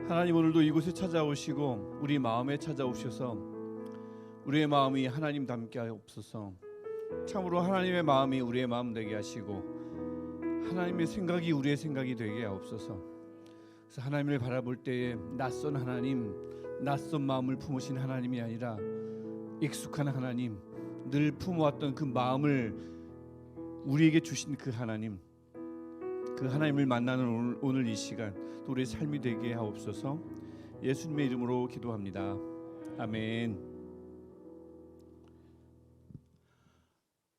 하나님, 오늘도 이곳에 찾아오시고 우리 마음에 찾아오셔서 우리의 마음이 하나님 닮게 하옵소서. 참으로 하나님의 마음이 우리의 마음 되게 하시고 하나님의 생각이 우리의 생각이 되게 하옵소서. 그래서 하나님을 바라볼 때에 낯선 하나님, 낯선 마음을 품으신 하나님이 아니라 익숙한 하나님, 늘 품어왔던 그 마음을 우리에게 주신 그 하나님, 그 하나님을 만나는 오늘 이 시간 또 우리의 삶이 되게 하옵소서. 예수님의 이름으로 기도합니다. 아멘.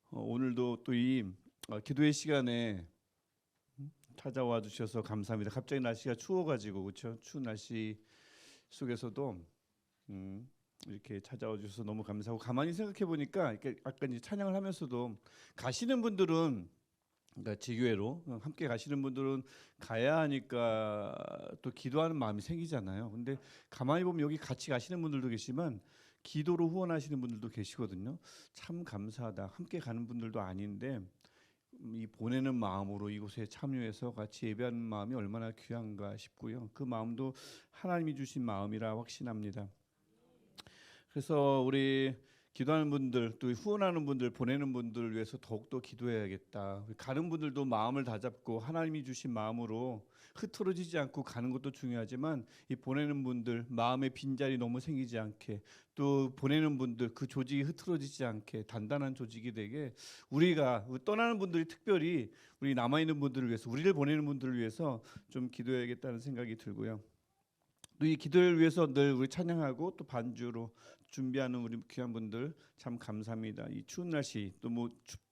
오늘도 또 이 기도의 시간에 찾아와 주셔서 감사합니다. 갑자기 날씨가 추워가지고 그렇죠? 추운 날씨 속에서도 이렇게 찾아와 주셔서 너무 감사하고, 가만히 생각해 보니까 아까 이제 찬양을 하면서도 가시는 분들은, 그러니까 지교회로 함께 가시는 분들은 가야 하니까 또 기도하는 마음이 생기잖아요. 근데 가만히 보면 여기 같이 가시는 분들도 계시지만 기도로 후원하시는 분들도 계시거든요. 참 감사하다. 함께 가는 분들도 아닌데 이 보내는 마음으로 이곳에 참여해서 같이 예배하는 마음이 얼마나 귀한가 싶고요. 그 마음도 하나님이 주신 마음이라 확신합니다. 그래서 우리 기도하는 분들, 또 후원하는 분들, 보내는 분들을 위해서 더욱더 기도해야겠다. 가는 분들도 마음을 다잡고 하나님이 주신 마음으로 흐트러지지 않고 가는 것도 중요하지만, 이 보내는 분들 마음의 빈자리 너무 생기지 않게, 또 보내는 분들 그 조직이 흐트러지지 않게 단단한 조직이 되게, 우리가 떠나는 분들이 특별히 우리 남아있는 분들을 위해서, 우리를 보내는 분들을 위해서 좀 기도해야겠다는 생각이 들고요. 또 이 기도를 위해서 늘 우리 찬양하고 또 반주로 준비하는 우리 귀한 분들 참 감사합니다. 이 추운 날씨 또 뭐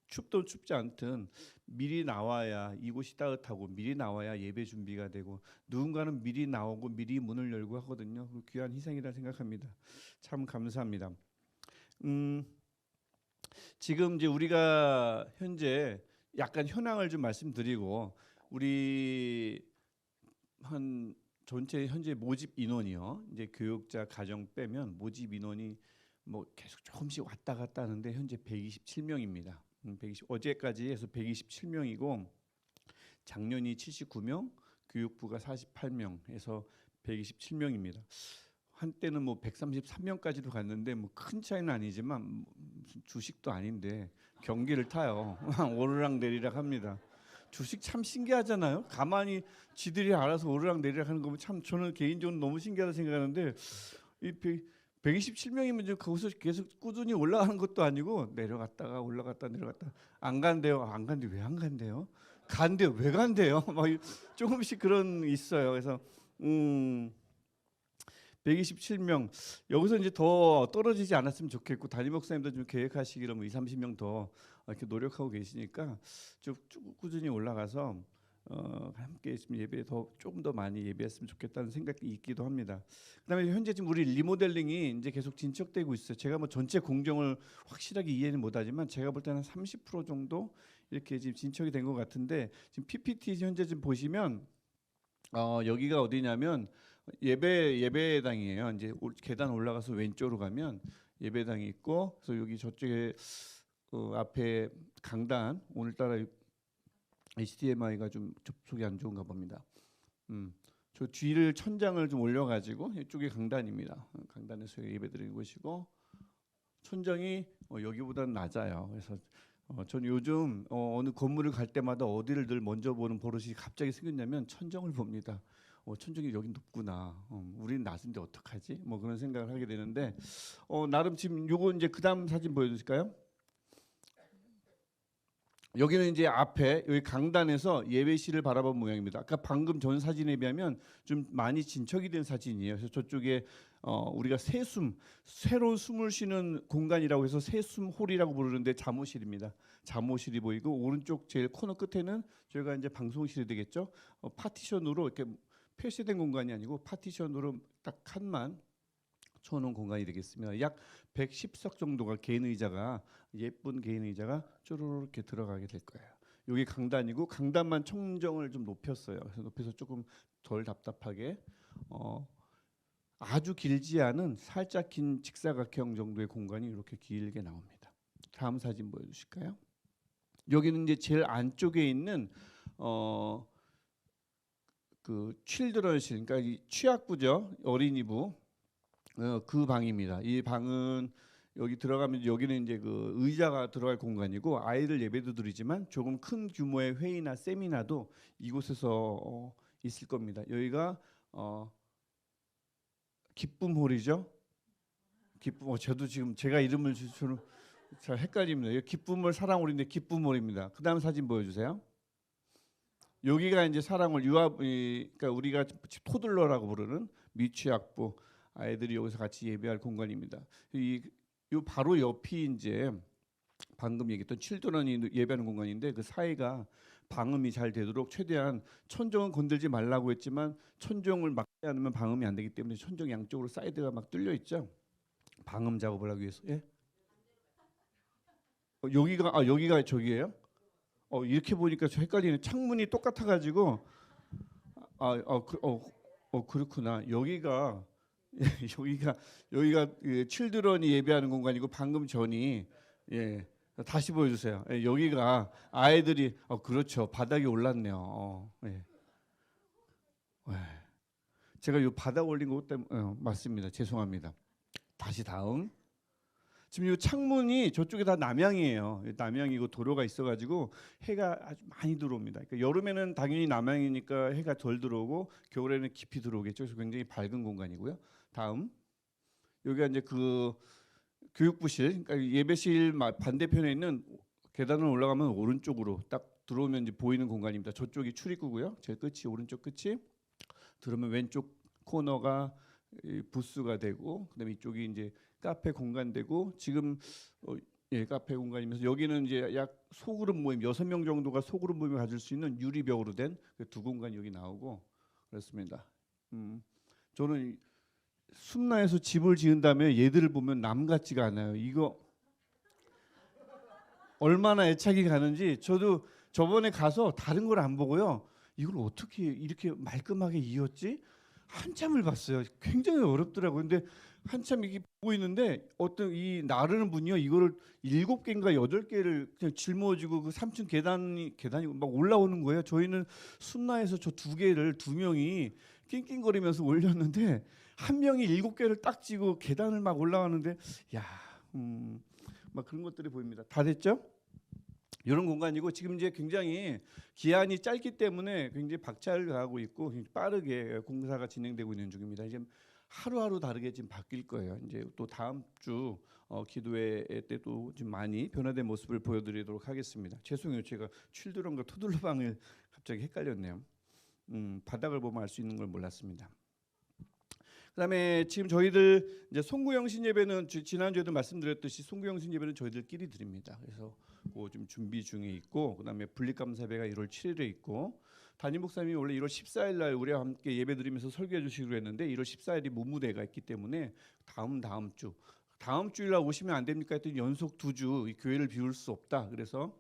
춥든 춥지 않든 미리 나와야 이곳이 따뜻하고, 미리 나와야 예배 준비가 되고, 누군가는 미리 나오고 미리 문을 열고 하거든요. 귀한 희생이라 생각합니다. 참 감사합니다. 지금 이제 우리가 현재 약간 현황을 좀 말씀드리고, 우리 한 전체 현재 모집 인원이요, 이제 교육자 가정 빼면 모집 인원이 뭐 계속 조금씩 왔다 갔다 하는데 현재 127명입니다. 어제까지 해서 127명이고 작년이 79명, 교육부가 48명에서 127명입니다. 한때는 뭐 133명까지도 갔는데 뭐 큰 차이는 아니지만 무슨 주식도 아닌데 경기를 타요. 오르락 내리락 합니다. 주식 참 신기하잖아요. 가만히 지들이 알아서 오르락 내리락 하는 거면 참 저는 개인적으로 너무 신기하다 생각하는데, 이 127명이면 이제 거기서 계속 꾸준히 올라가는 것도 아니고 내려갔다가 올라갔다 내려갔다. 안 간대요. 안 간대. 왜 안 간대요? 간대요. 왜 간대요? 막 조금씩 그런 있어요. 그래서 127명, 여기서 이제 더 떨어지지 않았으면 좋겠고, 담임 목사님도 좀 계획하시기로 뭐 2, 30명 더 이렇게 노력하고 계시니까 쭉 꾸준히 올라가서 함께 있으면 예배 조금 더 많이 예배했으면 좋겠다는 생각이 있기도 합니다. 그다음에 현재 지금 우리 리모델링이 이제 계속 진척되고 있어요. 제가 뭐 전체 공정을 확실하게 이해는 못하지만 제가 볼 때는 30% 정도 이렇게 지금 진척이 된 것 같은데, 지금 PPT 현재 좀 보시면 여기가 어디냐면 예배당이에요. 이제 계단 올라가서 왼쪽으로 가면 예배당이 있고, 그래서 여기 저쪽에 앞에 강단, 오늘따라 HDMI가 좀 접촉이 안 좋은가 봅니다. 저 뒤를 천장을 좀 올려가지고 이쪽이 강단입니다. 강단에서 예배드리는 곳이고, 천장이 여기보다는 낮아요. 그래서 저는 요즘 어느 건물을 갈 때마다 어디를 늘 먼저 보는 버릇이 갑자기 생겼냐면 천정을 봅니다. 천정이 여기 높구나. 우리는 낮은데 어떡하지? 뭐 그런 생각을 하게 되는데, 나름 지금 요거 이제 그다음 사진 보여주실까요? 여기는 이제 앞에 여기 강단에서 예배실을 바라본 모양입니다. 아까 방금 전 사진에 비하면 좀 많이 진척이 된 사진이에요. 그래서 저쪽에 우리가 새로운 숨을 쉬는 공간이라고 해서 새숨홀이라고 부르는데 잠옷실입니다. 잠옷실이 보이고, 오른쪽 제일 코너 끝에는 저희가 이제 방송실이 되겠죠. 파티션으로 이렇게 폐쇄된 공간이 아니고 파티션으로 딱 칸만 쳐놓은 공간이 되겠습니다. 약 110석 정도가 개인 의자가, 예쁜 개인 의자가 쪼르르 이렇게 들어가게 될 거예요. 여기 강단이고, 강단만 천정을 좀 높였어요. 그래서 높여서 조금 덜 답답하게, 아주 길지 않은 살짝 긴 직사각형 정도의 공간이 이렇게 길게 나옵니다. 다음 사진 보여주실까요? 여기는 이제 제일 안쪽에 있는 그 칠드런실, 그러니까 이 취학부죠, 어린이부. 그 방입니다. 이 방은 여기 들어가면 여기는 이제 그 의자가 들어갈 공간이고 아이들 예배도 드리지만 조금 큰 규모의 회의나 세미나도 이곳에서 있을 겁니다. 여기가 기쁨홀이죠. 기쁨. 저도 지금 제가 이름을 주는 잘 헷갈립니다. 여기 기쁨홀 사랑홀인데 기쁨홀입니다. 그다음 사진 보여주세요. 여기가 이제 사랑홀 그러니까 우리가 토들러라고 부르는 미취학부 아이들이 여기서 같이 예배할 공간입니다. 요 바로 옆이 이제 방금 얘기했던 칠드런이 예배하는 공간인데 그 사이가 방음이 잘 되도록 최대한 천정은 건들지 말라고 했지만 천정을 막지 않으면 방음이 안 되기 때문에 천정 양쪽으로 사이드가 막 뚫려 있죠. 방음 작업을 하기 위해서. 예? 여기가 저기예요? 이렇게 보니까 저 헷갈리네. 창문이 똑같아가지고 그렇구나. 여기가 여기가 그 칠드런이 예배하는 공간이고 방금 전이 예. 다시 보여주세요. 예, 여기가 아이들이 그렇죠. 바닥이 올랐네요. 예. 예. 제가 이 바닥 올린 것 때문에 맞습니다. 죄송합니다. 다시 다음. 지금 이 창문이 저쪽에 다 남향이에요. 남향이고 도로가 있어가지고 해가 아주 많이 들어옵니다. 그러니까 여름에는 당연히 남향이니까 해가 덜 들어오고 겨울에는 깊이 들어오겠죠. 그래서 굉장히 밝은 공간이고요. 다음 여기가 이제 그 교육부실, 그러니까 예배실 반대편에 있는 계단을 올라가면 오른쪽으로 딱 들어오면 이제 보이는 공간입니다. 저쪽이 출입구고요. 제일 끝이 오른쪽 끝이 들어오면 왼쪽 코너가 부스가 되고 그다음에 이쪽이 이제 카페 공간 되고 지금 카페 공간이면서 여기는 이제 약 소그룹 모임 6명 정도가 소그룹 모임을 가질 수 있는 유리벽으로 된 두 공간이 여기 나오고 그렇습니다. 저는 숨나에서 집을 지은 다음에 얘들을 보면 남 같지가 않아요. 이거 얼마나 애착이 가는지 저도 저번에 가서 다른 걸 안 보고요. 이걸 어떻게 이렇게 말끔하게 이었지? 한참을 봤어요. 굉장히 어렵더라고요. 근데 한참 이게 보고 있는데 어떤 이 나르는 분이요. 이거를 7개인가 8개를 그냥 짊어지고 그 3층 계단이 막 올라오는 거예요. 저희는 순나에서 저 2개를 2명이 낑낑거리면서 올렸는데 한 명이 7개를 딱 쥐고 계단을 막 올라가는데 야, 막 그런 것들이 보입니다. 다 됐죠? 이런 공간이고 지금 이제 굉장히 기한이 짧기 때문에 굉장히 박차를 가하고 있고 빠르게 공사가 진행되고 있는 중입니다. 이제 하루하루 다르게 지금 바뀔 거예요. 이제 또 다음 주 기도회 때도 좀 많이 변화된 모습을 보여드리도록 하겠습니다. 죄송해요, 제가 칠드런과 토들러방을 갑자기 헷갈렸네요. 바닥을 보면 알 수 있는 걸 몰랐습니다. 그다음에 지금 저희들 이제 송구영신 예배는 지난주에도 말씀드렸듯이 송구영신 예배는 저희들끼리 드립니다. 그래서 그 좀 준비 중에 있고 그다음에 분립감사배가 1월 7일에 있고 담임 목사님이 원래 1월 14일 날 우리와 함께 예배드리면서 설교해 주시기로 했는데 1월 14일이 무무대가 있기 때문에 다음 주일 날 오시면 안 됩니까 했더니 연속 2주 이 교회를 비울 수 없다. 그래서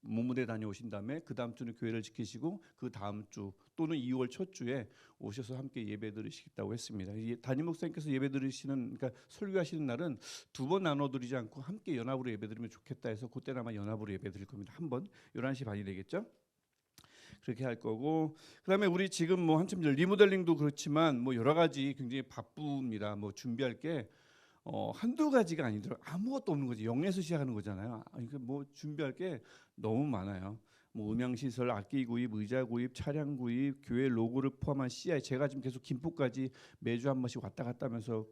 무무대 다녀오신 다음에 그 다음 주는 교회를 지키시고 그 다음 주 또는 2월 첫 주에 오셔서 함께 예배 드리시겠다고 했습니다. 담임 목사님께서 예배 드리시는 그러니까 설교하시는 날은 2번 나눠 드리지 않고 함께 연합으로 예배 드리면 좋겠다 해서 그때는 아마 연합으로 예배 드릴 겁니다. 한 번 11시 반이 되겠죠? 그렇게 할 거고 그다음에 우리 지금 뭐 한참 전 리모델링도 그렇지만 뭐 여러 가지 굉장히 바쁩니다. 뭐 준비할 게 한두 가지가 아니더라고요. 아무것도 없는 거지. 0에서 시작하는 거잖아요. 그러니까 뭐 준비할 게 너무 많아요. 뭐 음향시설, 악기 구입, 의자 구입, 차량 구입, 교회 로고를 포함한 CI. 제가 지금 계속 김포까지 매주 한 번씩 왔다 갔다 하면서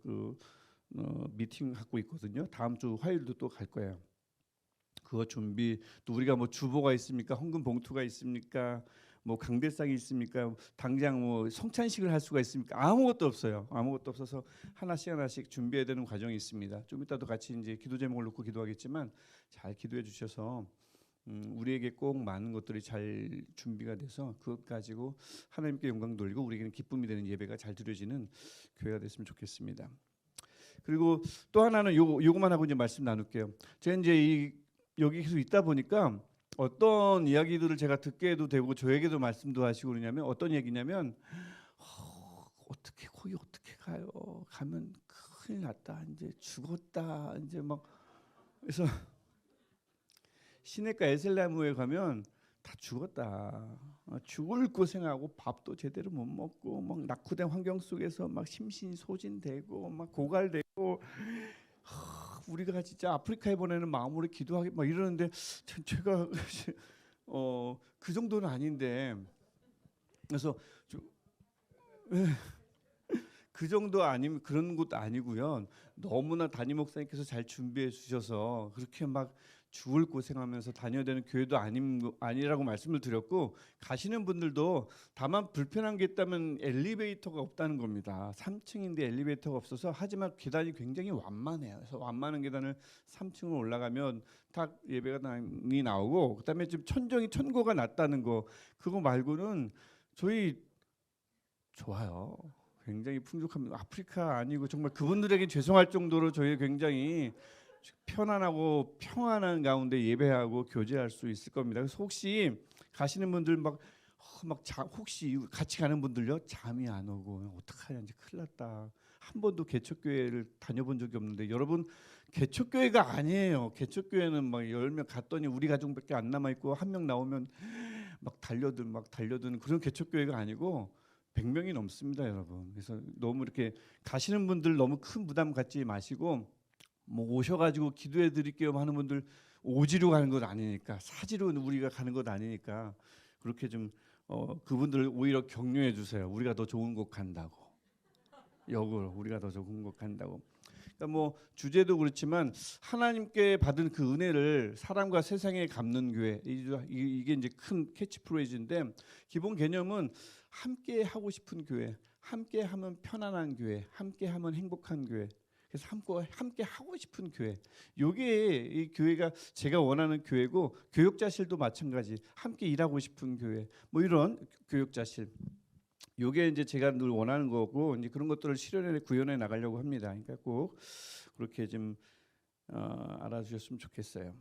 미팅 하고 있거든요. 다음 주 화요일도 또 갈 거예요. 그거 준비. 또 우리가 뭐 주보가 있습니까? 헌금 봉투가 있습니까? 뭐 강대상이 있습니까? 당장 뭐 성찬식을 할 수가 있습니까? 아무것도 없어요. 아무것도 없어서 하나씩 준비해야 되는 과정이 있습니다. 좀 이따도 같이 이제 기도 제목을 놓고 기도하겠지만 잘 기도해 주셔서 우리에게 꼭 많은 것들이 잘 준비가 돼서 그것 가지고 하나님께 영광 돌리고 우리에게는 기쁨이 되는 예배가 잘 드려지는 교회가 됐으면 좋겠습니다. 그리고 또 하나는 요거만 하고 이제 말씀 나눌게요. 제가 이제 여기 계속 있다 보니까 어떤 이야기들을 제가 듣게도 되고 저에게도 말씀도 하시고 그러냐면 어떤 얘기냐면 어떻게 거기 어떻게 가요? 가면 큰일 났다. 이제 죽었다. 이제 막 그래서 시내가 에셀나무에 가면 다 죽었다. 죽을 고생하고 밥도 제대로 못 먹고 막 낙후된 환경 속에서 막 심신소진되고 막 고갈되고 우리가 진짜 아프리카에 보내는 마음으로 기도하기 막 이러는데 제가 그 정도는 아닌데 그래서 그 정도 아니면 그런 것도 아니고요. 너무나 담임 목사님께서 잘 준비해 주셔서 그렇게 막 죽을 고생하면서 다녀야 되는 교회도 아니라고 말씀을 드렸고 가시는 분들도 다만 불편한 게 있다면 엘리베이터가 없다는 겁니다. 3층인데 엘리베이터가 없어서 하지만 계단이 굉장히 완만해요. 그래서 완만한 계단을 3층으로 올라가면 딱 예배당이 나오고 그다음에 지금 천고가 낮다는 거 그거 말고는 저희 좋아요. 굉장히 풍족합니다. 아프리카 아니고 정말 그분들에게 죄송할 정도로 저희 굉장히 편안하고 평안한 가운데 예배하고 교제할 수 있을 겁니다. 그래서 혹시 가시는 분들 혹시 같이 가는 분들요 잠이 안 오고 어떡하냐 이제 큰일 났다. 한 번도 개척교회를 다녀본 적이 없는데 여러분 개척교회가 아니에요. 개척교회는 막 10명 갔더니 우리 가족밖에 안 남아 있고 한 명 나오면 막 달려드는 그런 개척교회가 아니고 100명이 넘습니다, 여러분. 그래서 너무 이렇게 가시는 분들 너무 큰 부담 갖지 마시고 뭐 오셔가지고 기도해 드릴게요 하는 분들 오지로 가는 것 아니니까 사지로 우리가 가는 것 아니니까 그렇게 좀 그분들을 오히려 격려해 주세요. 우리가 더 좋은 곳 간다고. 역으로 우리가 더 좋은 곳 간다고. 그러니까 뭐 주제도 그렇지만 하나님께 받은 그 은혜를 사람과 세상에 갚는 교회 이게 이제 큰 캐치프레이즈인데 기본 개념은 함께 하고 싶은 교회, 함께 하면 편안한 교회, 함께 하면 행복한 교회. 그래서 함께 하고 싶은 교회. 요게 이 교회가 제가 원하는 교회고 교육자실도 마찬가지. 함께 일하고 싶은 교회. 뭐 이런 교육자실. 요게 이제 제가 늘 원하는 거고 이제 그런 것들을 실현해 구현해 나가려고 합니다. 그러니까 꼭 그렇게 좀 알아주셨으면 좋겠어요.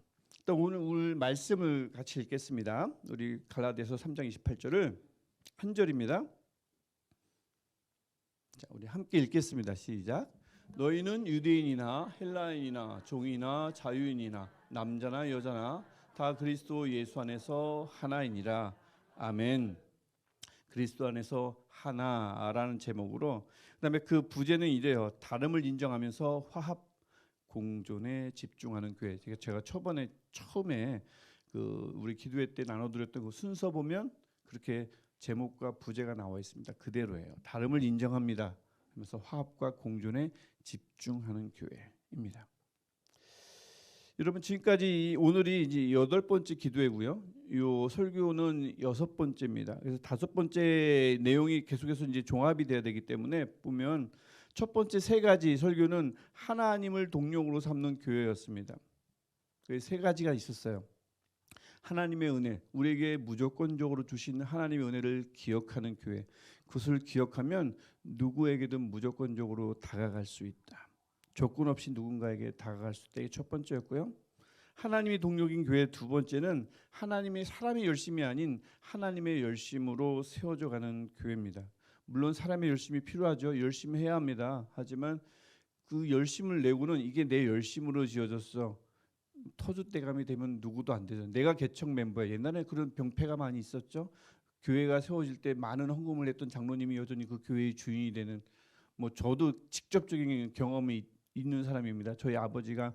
또 오늘 말씀을 같이 읽겠습니다. 우리 갈라디아서 3장 28절을 한 절입니다. 자, 우리 함께 읽겠습니다. 시작. 너희는 유대인이나 헬라인이나 종이나 자유인이나 남자나 여자나 다 그리스도 예수 안에서 하나이니라. 아멘. 그리스도 안에서 하나라는 제목으로 그다음에 그 부제는 이래요. 다름을 인정하면서 화합 공존에 집중하는 교회. 제가 처음에 그 우리 기도회 때 나눠드렸던 그 순서 보면 그렇게 제목과 부제가 나와 있습니다. 그대로예요. 다름을 인정합니다. 하면서 화합과 공존에 집중하는 교회입니다. 여러분 지금까지 오늘이 이제 8번째 기도회고요. 요 설교는 6번째입니다. 그래서 5번째 내용이 계속해서 이제 종합이 돼야 되기 때문에 보면 첫 번째 3가지 설교는 하나님을 동력으로 삼는 교회였습니다. 그 3가지가 있었어요. 하나님의 은혜, 우리에게 무조건적으로 주신 하나님의 은혜를 기억하는 교회. 그것을 기억하면 누구에게든 무조건적으로 다가갈 수 있다. 조건 없이 누군가에게 다가갈 수 있다. 이게 첫 번째였고요. 하나님이 동력인 교회 두 번째는 하나님의 사람의 열심이 아닌 하나님의 열심으로 세워져 가는 교회입니다. 물론 사람의 열심이 필요하죠. 열심히 해야 합니다. 하지만 그 열심을 내고는 이게 내 열심으로 지어졌어. 터줏대감이 되면 누구도 안 되죠. 내가 개척 멤버야. 옛날에 그런 병폐가 많이 있었죠. 교회가 세워질 때 많은 헌금을 했던 장로님이 여전히 그 교회의 주인이 되는 뭐 저도 직접적인 경험이 있는 사람입니다. 저희 아버지가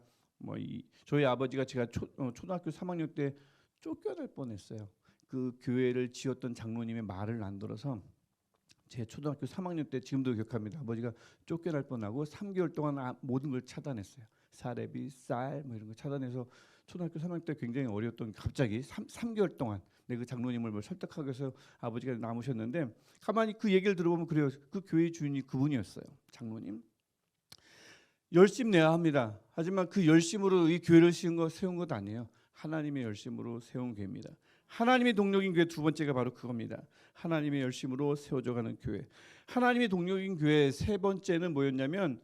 제가 초등학교 3학년 때 쫓겨날 뻔했어요. 그 교회를 지었던 장로님의 말을 안 들어서 제 초등학교 3학년 때 지금도 기억합니다. 아버지가 쫓겨날 뻔하고 3개월 동안 모든 걸 차단했어요. 사례비, 쌀 뭐 이런 거 차단해서 초등학교 3학년 때 굉장히 어려웠던 갑자기 3개월 동안 그 장로님을 설득하기 위해서 아버지가 남으셨는데 가만히 그 얘기를 들어보면 그래요. 그 교회의 주인이 그분이었어요. 장로님. 열심 내야 합니다. 하지만 그 열심으로 이 교회를 세운 것 아니에요. 하나님의 열심으로 세운 교회입니다. 하나님의 동력인 교회 두 번째가 바로 그겁니다. 하나님의 열심으로 세워져가는 교회. 하나님의 동력인 교회 세 번째는 뭐였냐면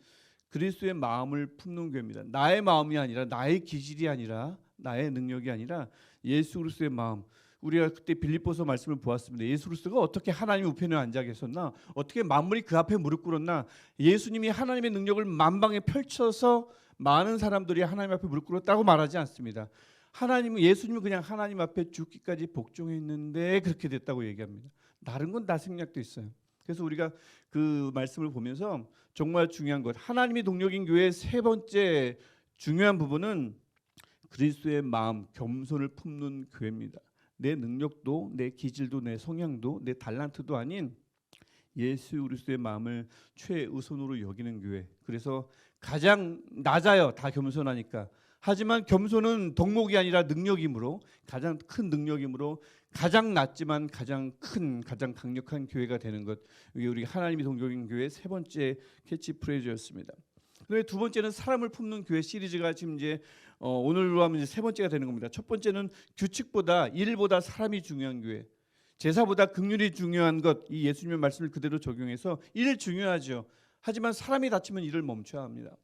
그리스도의 마음을 품는 교회입니다. 나의 마음이 아니라 나의 기질이 아니라 나의 능력이 아니라 예수 그리스도의 마음. 우리가 그때 빌립보서 말씀을 보았습니다. 예수 그리스도가 어떻게 하나님 우편에 앉아 계셨나? 어떻게 만물이 그 앞에 무릎 꿇었나? 예수님이 하나님의 능력을 만방에 펼쳐서 많은 사람들이 하나님 앞에 무릎 꿇었다고 말하지 않습니다. 하나님은 예수님은 그냥 하나님 앞에 죽기까지 복종했는데 그렇게 됐다고 얘기합니다. 다른 건 다 생략돼 있어요. 그래서 우리가 그 말씀을 보면서 정말 중요한 것, 하나님이 동력인 교회의 세 번째 중요한 부분은 그리스도의 마음, 겸손을 품는 교회입니다. 내 능력도, 내 기질도, 내 성향도, 내 달란트도 아닌 예수 그리스도의 마음을 최우선으로 여기는 교회. 그래서 가장 낮아요. 다 겸손하니까. 하지만 겸손은 덕목이 아니라 능력이므로, 가장 큰 능력이므로 가장 낮지만 가장 큰, 가장 강력한 교회가 되는 것. 이게 우리 하나님이 동력인 교회의 세 번째 캐치프레이즈였습니다. 그다음에 두 번째는 사람을 품는 교회 시리즈가 지금 이제 오늘로 하면 이제 세 번째가 되는 겁니다. 첫 번째는 규칙보다 일보다 사람이 중요한 교회. 제사보다 긍휼이 중요한 것, 이 예수님의 말씀을 그대로 적용해서 일 중요하죠. 하지만 사람이 다치면 일을 멈춰야 합니다.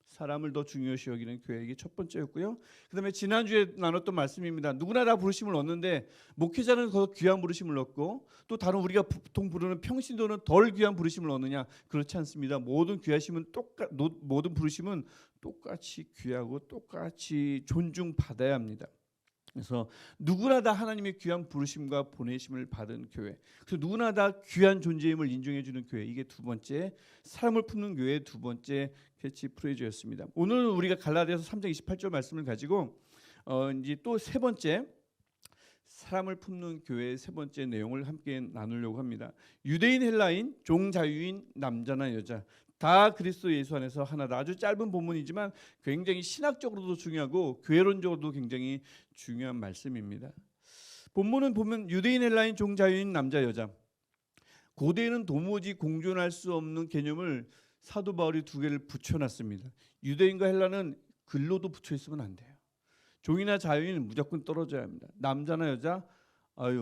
사람을 더 중요시 여기는 교회, 이게 첫 번째였고요. 그다음에 지난주에 나눴던 말씀입니다. 누구나 다 부르심을 얻는데 목회자는 더 귀한 부르심을 얻고 또 다른 우리가 보통 부르는 평신도는 덜 귀한 부르심을 얻느냐? 그렇지 않습니다. 모든 부르심은 똑같이 귀하고 똑같이 존중받아야 합니다. 그래서 누구나 다 하나님의 귀한 부르심과 보내심을 받은 교회, 그래서 누구나 다 귀한 존재임을 인정해 주는 교회, 이게 두 번째 사람을 품는 교회의 두 번째 캐치프레이즈였습니다. 오늘 우리가 갈라디아서 3장 28절 말씀을 가지고 이제 또 세 번째 사람을 품는 교회의 세 번째 내용을 함께 나누려고 합니다. 유대인, 헬라인, 종, 자유인, 남자나 여자 다 그리스도 예수 안에서 하나다. 아주 짧은 본문이지만 굉장히 신학적으로도 중요하고 교회론적으로도 굉장히 중요한 말씀입니다. 본문은 보면 유대인, 헬라인, 종, 자유인, 남자, 여자. 고대에는 도무지 공존할 수 없는 개념을 사도 바울이 두 개를 붙여놨습니다. 유대인과 헬라는 글로도 붙여 있으면 안 돼요. 종이나 자유인은 무조건 떨어져야 합니다. 남자나 여자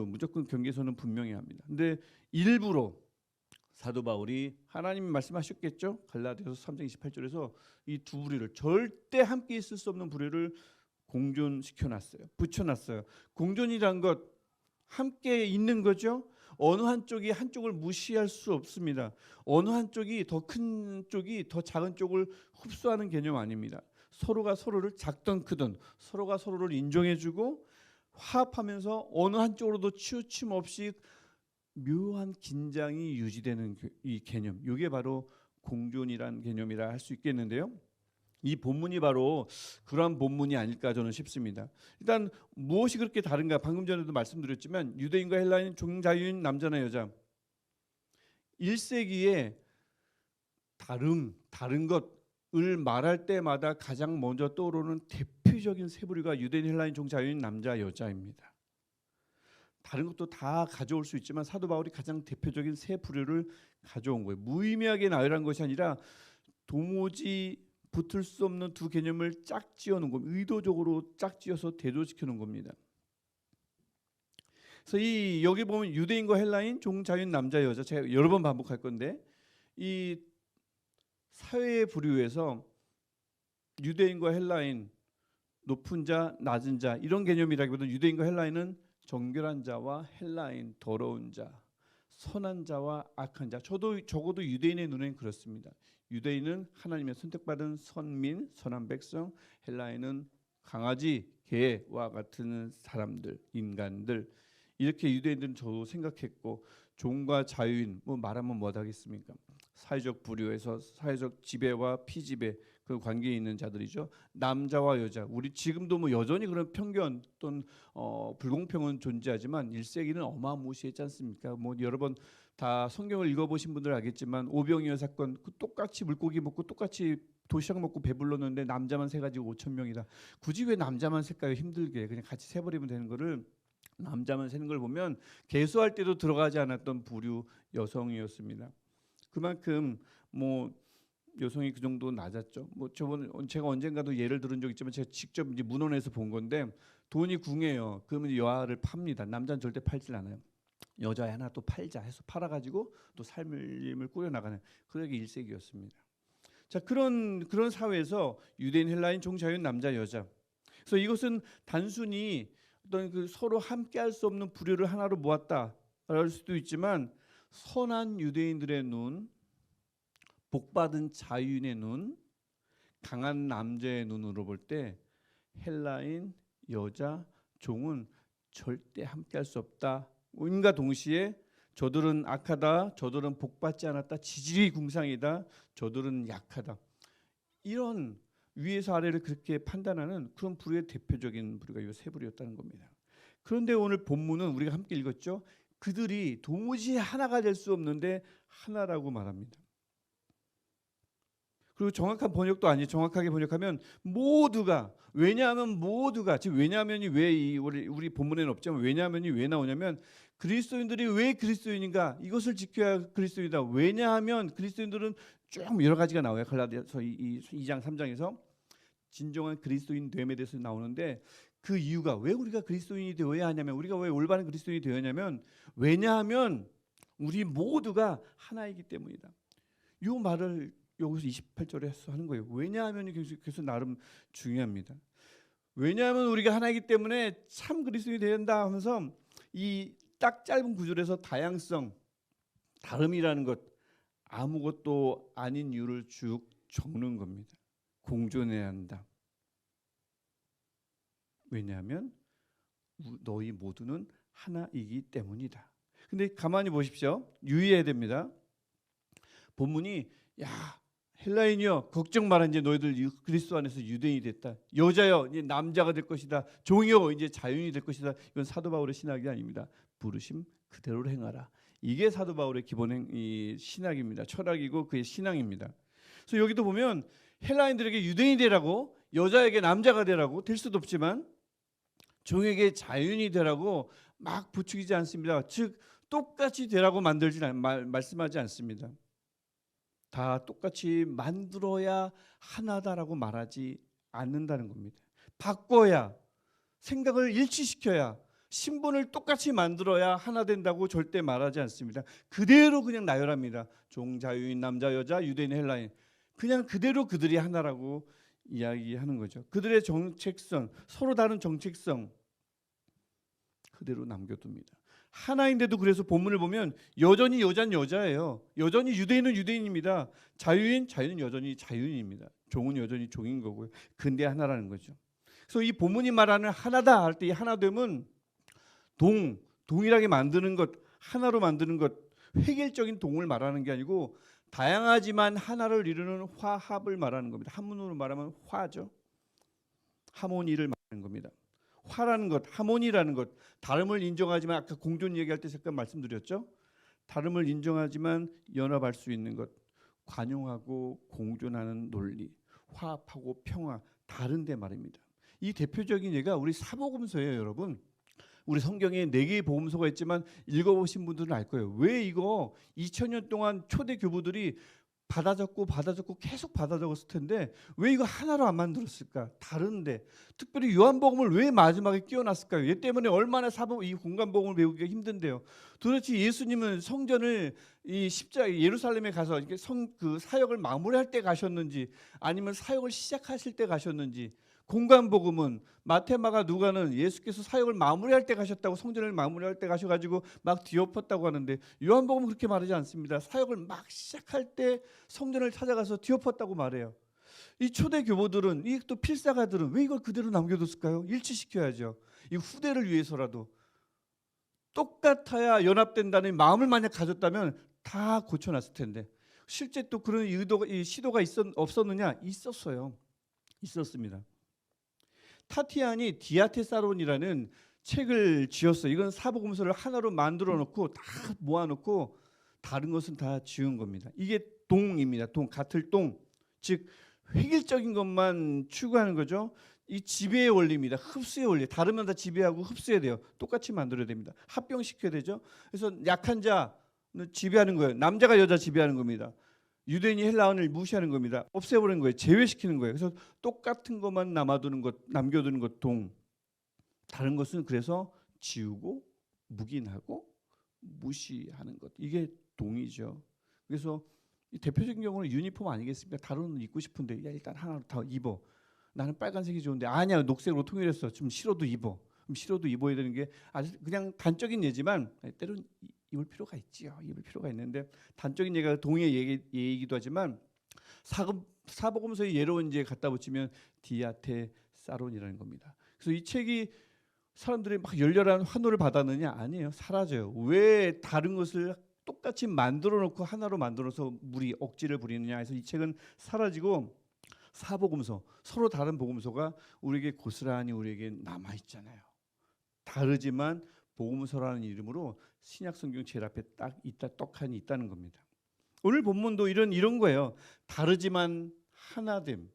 무조건 경계선은 분명히 합니다. 근데 일부러 사도 바울이 하나님이 말씀하셨겠죠. 갈라디아서 3장 28절에서 이 두 부류를 절대 함께 있을 수 없는 부류를 공존시켜놨어요. 붙여놨어요. 공존이란 것 함께 있는 거죠. 어느 한쪽이 한쪽을 무시할 수 없습니다. 어느 한쪽이 더 큰 쪽이 더 작은 쪽을 흡수하는 개념 아닙니다. 서로가 서로를 작든 크든 서로가 서로를 인정해주고 화합하면서 어느 한쪽으로도 치우침 없이 묘한 긴장이 유지되는 이 개념, 이게 바로 공존이란 개념이라 할 수 있겠는데요. 이 본문이 바로 그러한 본문이 아닐까 저는 싶습니다. 일단 무엇이 그렇게 다른가? 방금 전에도 말씀드렸지만 유대인과 헬라인, 종자유인, 남자나 여자 1세기에 다른 것을 말할 때마다 가장 먼저 떠오르는 대표적인 세 부류가 유대인, 헬라인, 종자유인, 남자, 여자입니다. 다른 것도 다 가져올 수 있지만 사도 바울이 가장 대표적인 세 부류를 가져온 거예요. 무의미하게 나열한 것이 아니라 도무지 붙을 수 없는 두 개념을 짝지어 놓은 겁니다. 의도적으로 짝지어서 대조시켜 놓은 겁니다. 그래서 여기 보면 유대인과 헬라인, 종, 자유인, 남자, 여자, 제가 여러 번 반복할 건데 이 사회의 부류에서 유대인과 헬라인, 높은 자, 낮은 자 이런 개념이라기보다는 유대인과 헬라인은 정결한 자와 헬라인, 더러운 자, 선한 자와 악한 자. 적어도 유대인의 눈엔 그렇습니다. 유대인은 하나님의 선택받은 선민, 선한 백성, 헬라인은 강아지, 개와 같은 사람들, 인간들. 이렇게 유대인들은 저도 생각했고 종과 자유인 말하면 뭐하겠습니까? 사회적 부류에서 사회적 지배와 피지배 그 관계에 있는 자들이죠. 남자와 여자, 우리 지금도 여전히 그런 편견 또는 불공평은 존재하지만 1세기는 어마무시했지 않습니까? 여러 번 다 성경을 읽어보신 분들 알겠지만 오병이어 사건 똑같이 물고기 먹고 똑같이 도시락 먹고 배불렀는데 남자만 세 가지고 5천 명이다. 굳이 왜 남자만 셀까요? 힘들게 그냥 같이 세버리면 되는 거를 남자만 세는 걸 보면 계수할 때도 들어가지 않았던 부류 여성이었습니다. 그만큼 여성이 그 정도 낮았죠. 저번에 제가 언젠가도 예를 들은 적 있지만 제가 직접 이제 문헌에서 본 건데 돈이 궁해요. 그러면 여아를 팝니다. 남자는 절대 팔질 않아요. 여자 하나 또 팔자 해서 팔아가지고 또 삶을 꾸려나가는 그게 1세기였습니다. 자 그런 사회에서 유대인, 헬라인, 종, 자유인, 남자, 여자. 그래서 이것은 단순히 어떤 그 서로 함께할 수 없는 부류를 하나로 모았다 할 수도 있지만 선한 유대인들의 눈, 복받은 자유인의 눈, 강한 남자의 눈으로 볼 때 헬라인, 여자, 종은 절대 함께할 수 없다. 인과 동시에 저들은 악하다, 저들은 복받지 않았다, 지질이 궁상이다, 저들은 약하다. 이런 위에서 아래를 그렇게 판단하는 그런 부류의 대표적인 부류가 이 세 부류였다는 겁니다. 그런데 오늘 본문은 우리가 함께 읽었죠. 그들이 도무지 하나가 될 수 없는데 하나라고 말합니다. 그리고 정확한 번역도 아니에요. 정확하게 번역하면 모두가, 왜냐하면 모두가, 즉 왜냐하면이 왜 우리 본문에는 없지만 왜냐하면이 왜 나오냐면 그리스도인들이 왜 그리스도인인가, 이것을 지켜야 그리스도인이다. 왜냐하면 그리스도인들은 쭉 여러 가지가 나와요. 갈라디아서 2장 3장에서 진정한 그리스도인 됨에 대해서 나오는데, 그 이유가 왜 우리가 그리스도인이 되어야 하냐면, 우리가 왜 올바른 그리스도인이 되었냐면, 왜냐하면 우리 모두가 하나이기 때문이다. 이 말을 여기서 28절에서 하는 거예요. 왜냐하면 그래서 나름 중요합니다. 왜냐하면 우리가 하나이기 때문에 참 그리스도인이 되어야 한다 하면서 이 딱 짧은 구절에서 다양성, 다름이라는 것, 아무것도 아닌 이유를 쭉 적는 겁니다. 공존해야 한다. 왜냐하면 너희 모두는 하나이기 때문이다. 근데 가만히 보십시오. 유의해야 됩니다. 본문이 야 헬라인이여 걱정 마라, 이제 너희들 그리스도 안에서 유대인이 됐다. 여자여 이제 남자가 될 것이다. 종이여 이제 자유인이 될 것이다. 이건 사도 바울의 신학이 아닙니다. 부르심 그대로 행하라. 이게 사도 바울의 기본 신학입니다. 철학이고 그의 신앙입니다. 그래서 여기도 보면 헬라인들에게 유대인이 되라고, 여자에게 남자가 되라고, 될 수도 없지만 종에게 자유인이 되라고 막 부추기지 않습니다. 즉 똑같이 되라고 말씀하지 않습니다. 다 똑같이 만들어야 하나다라고 말하지 않는다는 겁니다. 바꿔야, 생각을 일치시켜야, 신분을 똑같이 만들어야 하나 된다고 절대 말하지 않습니다. 그대로 그냥 나열합니다. 종, 자유인, 남자, 여자, 유대인, 헬라인, 그냥 그대로 그들이 하나라고 이야기하는 거죠. 그들의 정체성, 서로 다른 정체성 그대로 남겨둡니다. 하나인데도 그래서 본문을 보면 여전히 여자는 여자예요. 여전히 유대인은 유대인입니다. 자유인은 여전히 자유인입니다. 종은 여전히 종인 거고요. 근데 하나라는 거죠. 그래서 이 본문이 말하는 하나다 할 때 이 하나됨은 동일하게 만드는 것, 하나로 만드는 것, 획일적인 동을 말하는 게 아니고 다양하지만 하나를 이루는 화합을 말하는 겁니다. 한문으로 말하면 화죠. 하모니를 말하는 겁니다. 화라는 것, 하모니라는 것, 다름을 인정하지만, 아까 공존 얘기할 때 잠깐 말씀드렸죠. 다름을 인정하지만 연합할 수 있는 것, 관용하고 공존하는 논리, 화합하고 평화, 다른데 말입니다. 이 대표적인 예가 우리 사복음서예요, 여러분. 우리 성경에 4개의 복음서가 있지만 읽어보신 분들은 알 거예요. 왜 이거 2000년 동안 초대 교부들이 받아 적고 계속 받아 적었을 텐데 왜 이거 하나로 안 만들었을까? 다른데 특별히 요한복음을 왜 마지막에 끼워놨을까요? 얘 때문에 얼마나 이 공간복음을 배우기가 힘든데요. 도대체 예수님은 성전을 이 십자가 예루살렘에 가서 이렇게 그 사역을 마무리할 때 가셨는지 아니면 사역을 시작하실 때 가셨는지, 공간복음은 마태, 마가, 누가는 예수께서 사역을 마무리할 때 가셨다고, 성전을 마무리할 때 가셔가지고 막 뒤엎었다고 하는데 요한복음은 그렇게 말하지 않습니다. 사역을 막 시작할 때 성전을 찾아가서 뒤엎었다고 말해요. 이 초대 교보들은, 이 또 필사가들은 왜 이걸 그대로 남겨뒀을까요? 일치시켜야죠. 이 후대를 위해서라도. 똑같아야 연합된다는 마음을 만약 가졌다면 다 고쳐놨을 텐데 실제 또 그런 이 시도가 없었느냐? 있었어요. 있었습니다. 타티안이 디아테사론이라는 책을 지었어요. 이건 사복음서를 하나로 만들어 놓고 다 모아놓고 다른 것은 다 지운 겁니다. 이게 동입니다. 같을 동, 즉 획일적인 것만 추구하는 거죠. 이 지배의 원리입니다. 흡수의 원리. 다르면 다 지배하고 흡수해야 돼요. 똑같이 만들어야 됩니다. 합병시켜야 되죠. 그래서 약한 자는 지배하는 거예요. 남자가 여자 지배하는 겁니다. 유대인이 헬라인을 무시하는 겁니다. 없애버리는 거예요. 제외시키는 거예요. 그래서 똑같은 것만 남겨두는 것 동. 다른 것은 그래서 지우고 묵인하고 무시하는 것. 이게 동이죠. 그래서 대표적인 경우는 유니폼 아니겠습니까? 다른 옷 입고 싶은데 야 일단 하나 더 입어. 나는 빨간색이 좋은데 아니야 녹색으로 통일했어. 좀 싫어도 입어. 그럼 싫어도 입어야 되는 게 아주 그냥 단적인 예지만 때로는 입을 필요가 있지요. 입을 필요가 있는데 단적인 예가 동의 예이기도 하지만 사복음서의 예로 이제 갖다 붙이면 디아테사론이라는 겁니다. 그래서 이 책이 사람들이 막 열렬한 환호를 받았느냐? 아니에요. 사라져요. 왜 다른 것을 똑같이 만들어 놓고 하나로 만들어서 무리 억지를 부리느냐 해서 이 책은 사라지고 사복음서, 서로 다른 복음서가 우리에게 고스란히 우리에게 남아 있잖아요. 다르지만 복음서라는 이름으로 신약 성경 제일 앞에 딱 있다, 떡하니 있다는 겁니다. 오늘 본문도 이런 거예요. 다르지만 하나됨.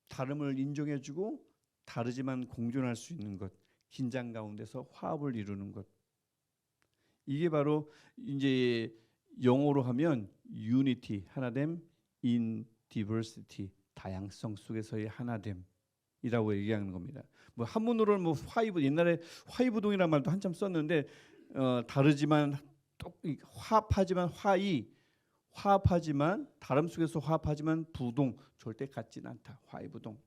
다름을 인정해주고 다르지만 공존할 수 있는 것, 긴장 가운데서 화합을 이루는 것. 이게 바로 이제 영어로 하면 unity, 하나됨, in diversity, 다양성 속에서의 하나됨이라고 얘기하는 겁니다. 뭐 한문으로는 뭐 화이브, 옛날에 화이브동이라는 말도 한참 썼는데 다르지만 화합하지만 화합하지만 다름 속에서 화합하지만 부동, 절대 같지는 않다. 화이브동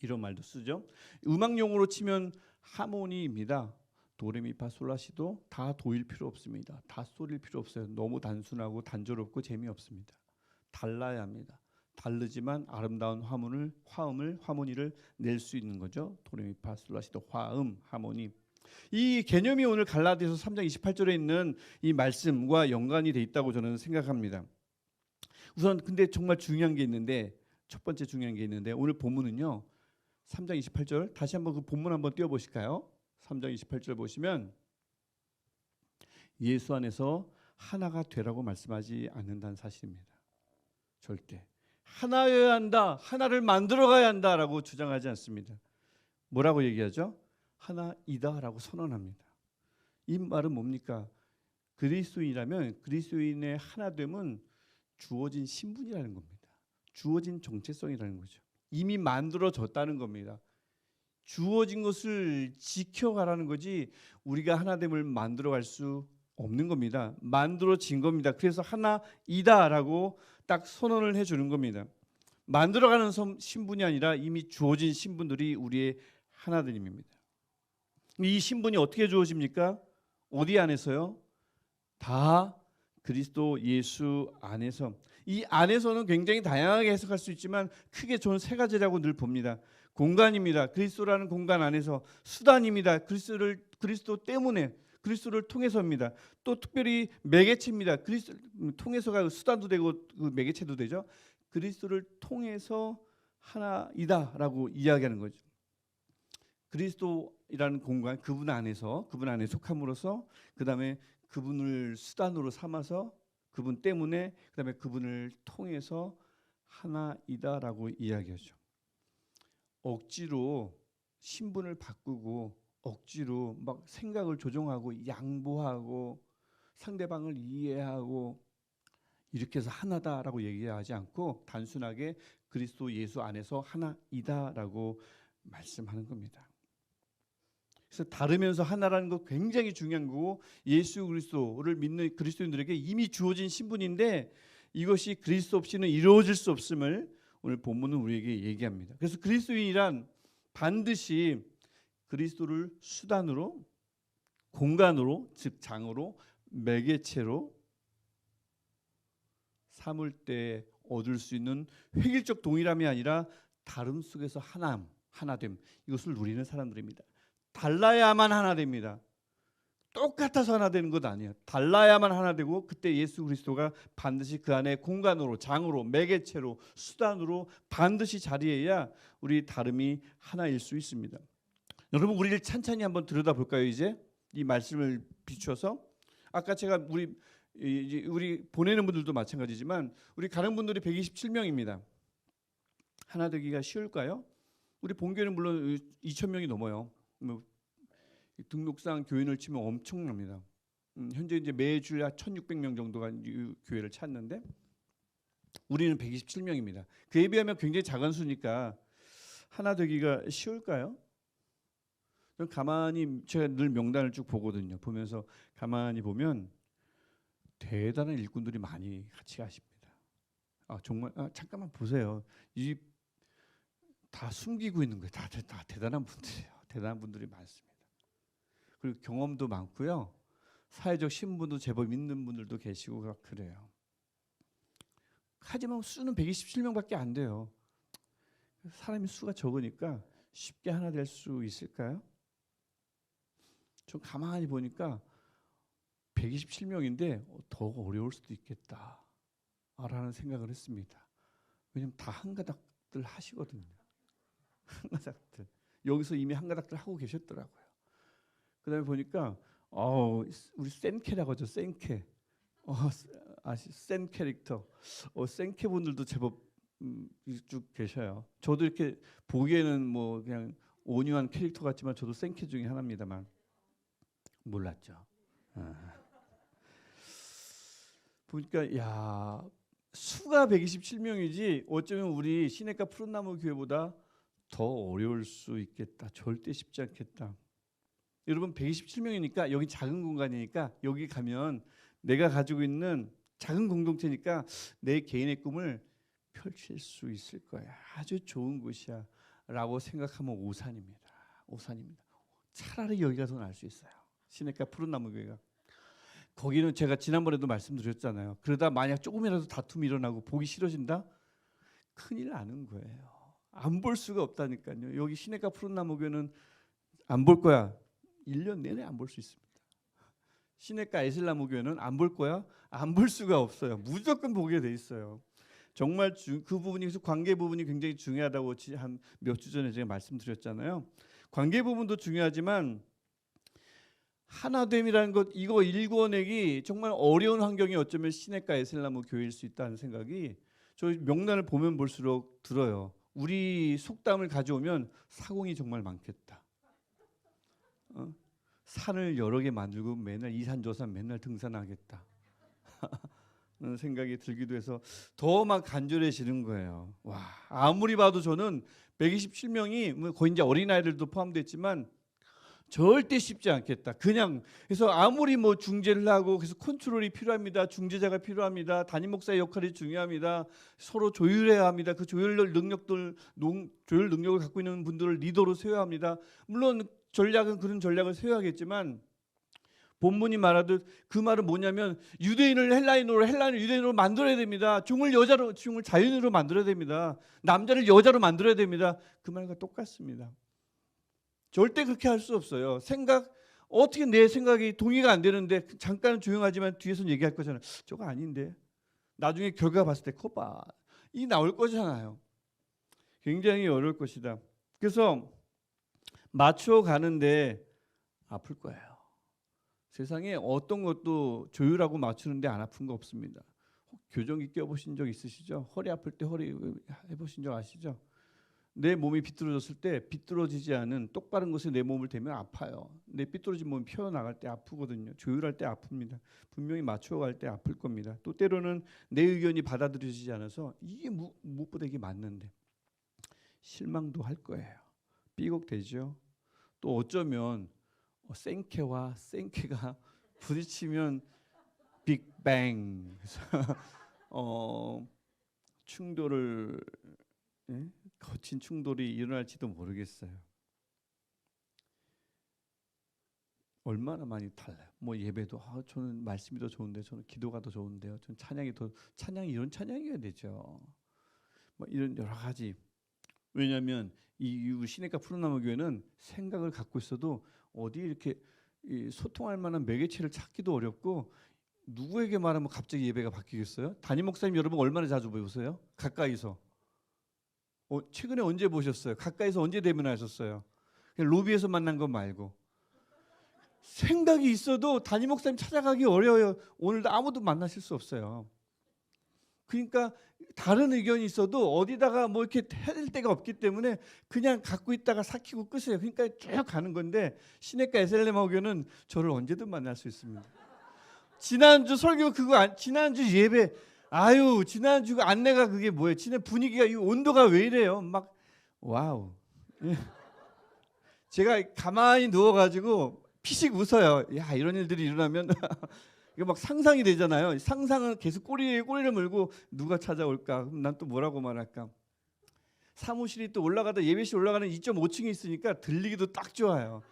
이런 말도 쓰죠. 음악 용어로 치면 하모니입니다. 도레미파솔라시도 다 도일 필요 없습니다. 다 소리일 필요 없어요. 너무 단순하고 단조롭고 재미없습니다. 달라야 합니다. 다르지만 아름다운 화음을 낼 수 있는 거죠. 도레미파솔라시도 화음, 하모니. 이 개념이 오늘 갈라디아서 3장 28절에 있는 이 말씀과 연관이 돼 있다고 저는 생각합니다. 우선 근데 정말 중요한 게 있는데, 첫 번째 중요한 게 있는데, 오늘 본문은요 3장 28절 다시 한번 그 본문 한번 띄워보실까요? 3장 28절 보시면 예수 안에서 하나가 되라고 말씀하지 않는다는 사실입니다. 절대 하나여야 한다, 하나를 만들어가야 한다라고 주장하지 않습니다. 뭐라고 얘기하죠? 하나이다라고 선언합니다. 이 말은 뭡니까? 그리스도인이라면 그리스도인의 하나됨은 주어진 신분이라는 겁니다. 주어진 정체성이라는 거죠. 이미 만들어졌다는 겁니다. 주어진 것을 지켜가라는 거지 우리가 하나됨을 만들어갈 수 없는 겁니다. 만들어진 겁니다. 그래서 하나이다라고 딱 선언을 해주는 겁니다. 만들어가는 신분이 아니라 이미 주어진 신분들이 우리의 하나됨입니다. 이 신분이 어떻게 주어집니까? 어디 안에서요? 다 그리스도 예수 안에서. 이 안에서는 굉장히 다양하게 해석할 수 있지만 크게 저는 세 가지라고 늘 봅니다. 공간입니다. 그리스도라는 공간 안에서. 수단입니다. 그리스도 때문에, 그리스도를 통해서입니다. 또 특별히 매개체입니다. 그리스도 통해서가 수단도 되고 그 매개체도 되죠. 그리스도를 통해서 하나이다라고 이야기하는 거죠. 그리스도이라는 공간, 그분 안에 속함으로써 그다음에 그분을 수단으로 삼아서 그분 때문에 그다음에 그분을 통해서 하나이다라고 이야기하죠. 억지로 신분을 바꾸고 억지로 막 생각을 조정하고 양보하고 상대방을 이해하고 이렇게 해서 하나다라고 얘기하지 않고 단순하게 그리스도 예수 안에서 하나이다라고 말씀하는 겁니다. 그래서 다르면서 하나라는 거 굉장히 중요한 거고, 예수 그리스도를 믿는 그리스도인들에게 이미 주어진 신분인데 이것이 그리스도 없이는 이루어질 수 없음을 오늘 본문은 우리에게 얘기합니다. 그래서 그리스도인이란 반드시 그리스도를 수단으로, 공간으로, 즉 장으로, 매개체로 삼을 때 얻을 수 있는 획일적 동일함이 아니라 다름 속에서 하나됨, 이것을 누리는 사람들입니다. 달라야만 하나 됩니다. 똑같아서 하나 되는 것 아니에요. 달라야만 하나 되고 그때 예수 그리스도가 반드시 그 안에 공간으로, 장으로, 매개체로, 수단으로 반드시 자리해야 우리 다름이 하나일 수 있습니다. 여러분, 우리를 찬찬히 한번 들여다볼까요? 이제 이 말씀을 비춰서 아까 제가 우리 보내는 분들도 마찬가지지만 우리 가는 분들이 127명입니다. 하나 되기가 쉬울까요? 우리 본교회는 물론 2,000명이 넘어요. 등록상 교인을 치면 엄청납니다. 현재 이제 매주 1,600명 정도가 교회를 찾는데 우리는 127명입니다. 그에 비하면 굉장히 작은 수니까 하나 되기가 쉬울까요? 가만히 제가 늘 명단을 쭉 보거든요. 보면서 가만히 보면 대단한 일꾼들이 많이 같이 가십니다. 정말 잠깐만 보세요. 이 다 숨기고 있는 거예요. 다 대단한 분들이에요. 대단한 분들이 많습니다. 그리고 경험도 많고요. 사회적 신분도 제법 있는 분들도 계시고 그래요. 하지만 수는 127명밖에 안 돼요. 사람이 수가 적으니까 쉽게 하나 될 수 있을까요? 좀 가만히 보니까 127명인데 더 어려울 수도 있겠다 라는 생각을 했습니다. 왜냐면 다 한가닥들 하시거든요. 한가닥들 여기서 이미 한가닥들 하고 계셨더라고요. 그 다음에 보니까 우리 센케라고 하죠. 센케. 센 캐릭터. 센케 분들도 제법 쭉 계셔요. 저도 이렇게 보기에는 뭐 그냥 온유한 캐릭터 같지만 저도 센케 중에 하나입니다만 몰랐죠. 보니까 야 수가 127명이지 어쩌면 우리 시내가 푸른나무 교회보다 더 어려울 수 있겠다. 절대 쉽지 않겠다. 여러분 127명이니까 여기 작은 공간이니까 여기 가면 내가 가지고 있는 작은 공동체니까 내 개인의 꿈을 펼칠 수 있을 거야. 아주 좋은 곳이야 라고 생각하면 오산입니다. 오산입니다. 차라리 여기가 더 나을 수 있어요. 시내가 푸른나무 교회가. 거기는 제가 지난번에도 말씀드렸잖아요. 그러다 만약 조금이라도 다툼이 일어나고 보기 싫어진다? 큰일 나는 거예요. 안 볼 수가 없다니까요. 여기 시내가 푸른나무 교회는 안 볼 거야. 1년 내내 안 볼 수 있습니다. 시내가 에슬나무 교회는 안 볼 거야? 안 볼 수가 없어요. 무조건 보게 돼 있어요. 정말 그 부분이 관계 부분이 굉장히 중요하다고 한 몇 주 전에 제가 말씀드렸잖아요. 관계 부분도 중요하지만 하나됨이라는 것 이거 일궈내기 정말 어려운 환경이 어쩌면 시내가 에슬나무 교회일 수 있다는 생각이 저 명단을 보면 볼수록 들어요. 우리 속담을 가져오면 사공이 정말 많겠다. 산을 여러 개 만들고 맨날 이산저산 맨날 등산하겠다 하는 생각이 들기도 해서 더 막 간절해지는 거예요. 와, 아무리 봐도 저는 127명이 거의 이제 어린아이들도 포함됐지만 절대 쉽지 않겠다. 그냥 그래서 아무리 뭐 중재를 하고 그래서 컨트롤이 필요합니다. 중재자가 필요합니다. 담임 목사의 역할이 중요합니다. 서로 조율해야 합니다. 그 조율 능력을 갖고 있는 분들을 리더로 세워야 합니다. 물론 전략은 그런 전략을 세워야겠지만 본문이 말하듯 그 말은 뭐냐면 유대인을 헬라인으로 헬라인을 유대인으로 만들어야 됩니다. 중을 자연으로 만들어야 됩니다. 남자를 여자로 만들어야 됩니다. 그 말과 똑같습니다. 절대 그렇게 할 수 없어요. 어떻게 내 생각이 동의가 안 되는데 잠깐 조용하지만 뒤에서는 얘기할 거잖아요. 저거 아닌데 나중에 결과 봤을 때 커봐 이 나올 거잖아요. 굉장히 어려울 것이다. 그래서 맞춰가는데 아플 거예요. 세상에 어떤 것도 조율하고 맞추는데 안 아픈 거 없습니다. 교정기 껴보신 적 있으시죠? 허리 아플 때 허리 해보신 적 아시죠? 내 몸이 비뚤어졌을 때 비뚤어지지 않은 똑바른 곳에 내 몸을 대면 아파요. 내 삐뚤어진 몸이 펴나갈 때 아프거든요. 조율할 때 아픕니다. 분명히 맞춰갈 때 아플 겁니다. 또 때로는 내 의견이 받아들여지지 않아서 이게 무엇보다 이게 맞는데 실망도 할 거예요. 삐걱대죠. 또 어쩌면 생케와 생케가 부딪히면 빅뱅 충돌을 거친 충돌이 일어날지도 모르겠어요. 얼마나 많이 달라요. 뭐 예배도 저는 말씀이 더 좋은데 저는 기도가 더 좋은데요. 저는 찬양이 이런 찬양이어야 되죠. 뭐 이런 여러 가지. 왜냐하면 이 시내가 푸른나무 교회는 생각을 갖고 있어도 어디 이렇게 소통할 만한 매개체를 찾기도 어렵고 누구에게 말하면 갑자기 예배가 바뀌겠어요? 담임 목사님 여러분 얼마나 자주 보세요? 가까이서. 최근에 언제 보셨어요? 가까이서 언제 대면하셨어요? 그냥 로비에서 만난 거 말고. 생각이 있어도 담임 목사님 찾아가기 어려워요. 오늘도 아무도 만나실 수 없어요. 그러니까 다른 의견이 있어도 어디다가 뭐 이렇게 해낼 데가 없기 때문에 그냥 갖고 있다가 삭히고 끄세요. 그러니까 쭉 가는 건데 시내가 에셀레마 교회는 저를 언제든 만날 수 있습니다. 지난주 설교 지난주 예배 지난주 안내가 그게 뭐예요? 지난 분위기가 이 온도가 왜 이래요? 막 와우. 제가 가만히 누워가지고 피식 웃어요. 야 이런 일들이 일어나면 이거 막 상상이 되잖아요. 상상은 계속 꼬리를 물고 누가 찾아올까? 그럼 난 또 뭐라고 말할까? 사무실이 또 예배실 올라가는 2.5층이 있으니까 들리기도 딱 좋아요.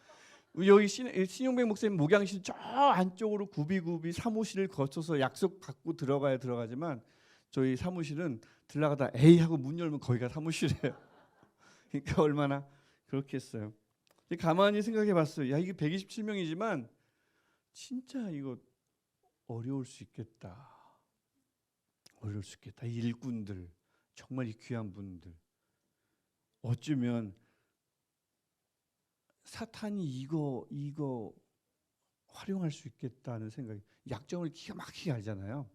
여기 신용백 목사님 목양실 저 안쪽으로 굽이 사무실을 거쳐서 약속 받고 들어가지만 저희 사무실은 들어가다 에이 하고 문 열면 거기가 사무실이에요. 그러니까 얼마나 그렇게 했어요. 가만히 생각해 봤어요. 야, 이게 127명이지만 진짜 이거 어려울 수 있겠다. 어려울 수 있겠다. 이 일꾼들, 정말 이 귀한 분들. 어쩌면 사탄이 이거 활용할 수 있겠다는 생각이. 약점을 기가 막히게 알잖아요.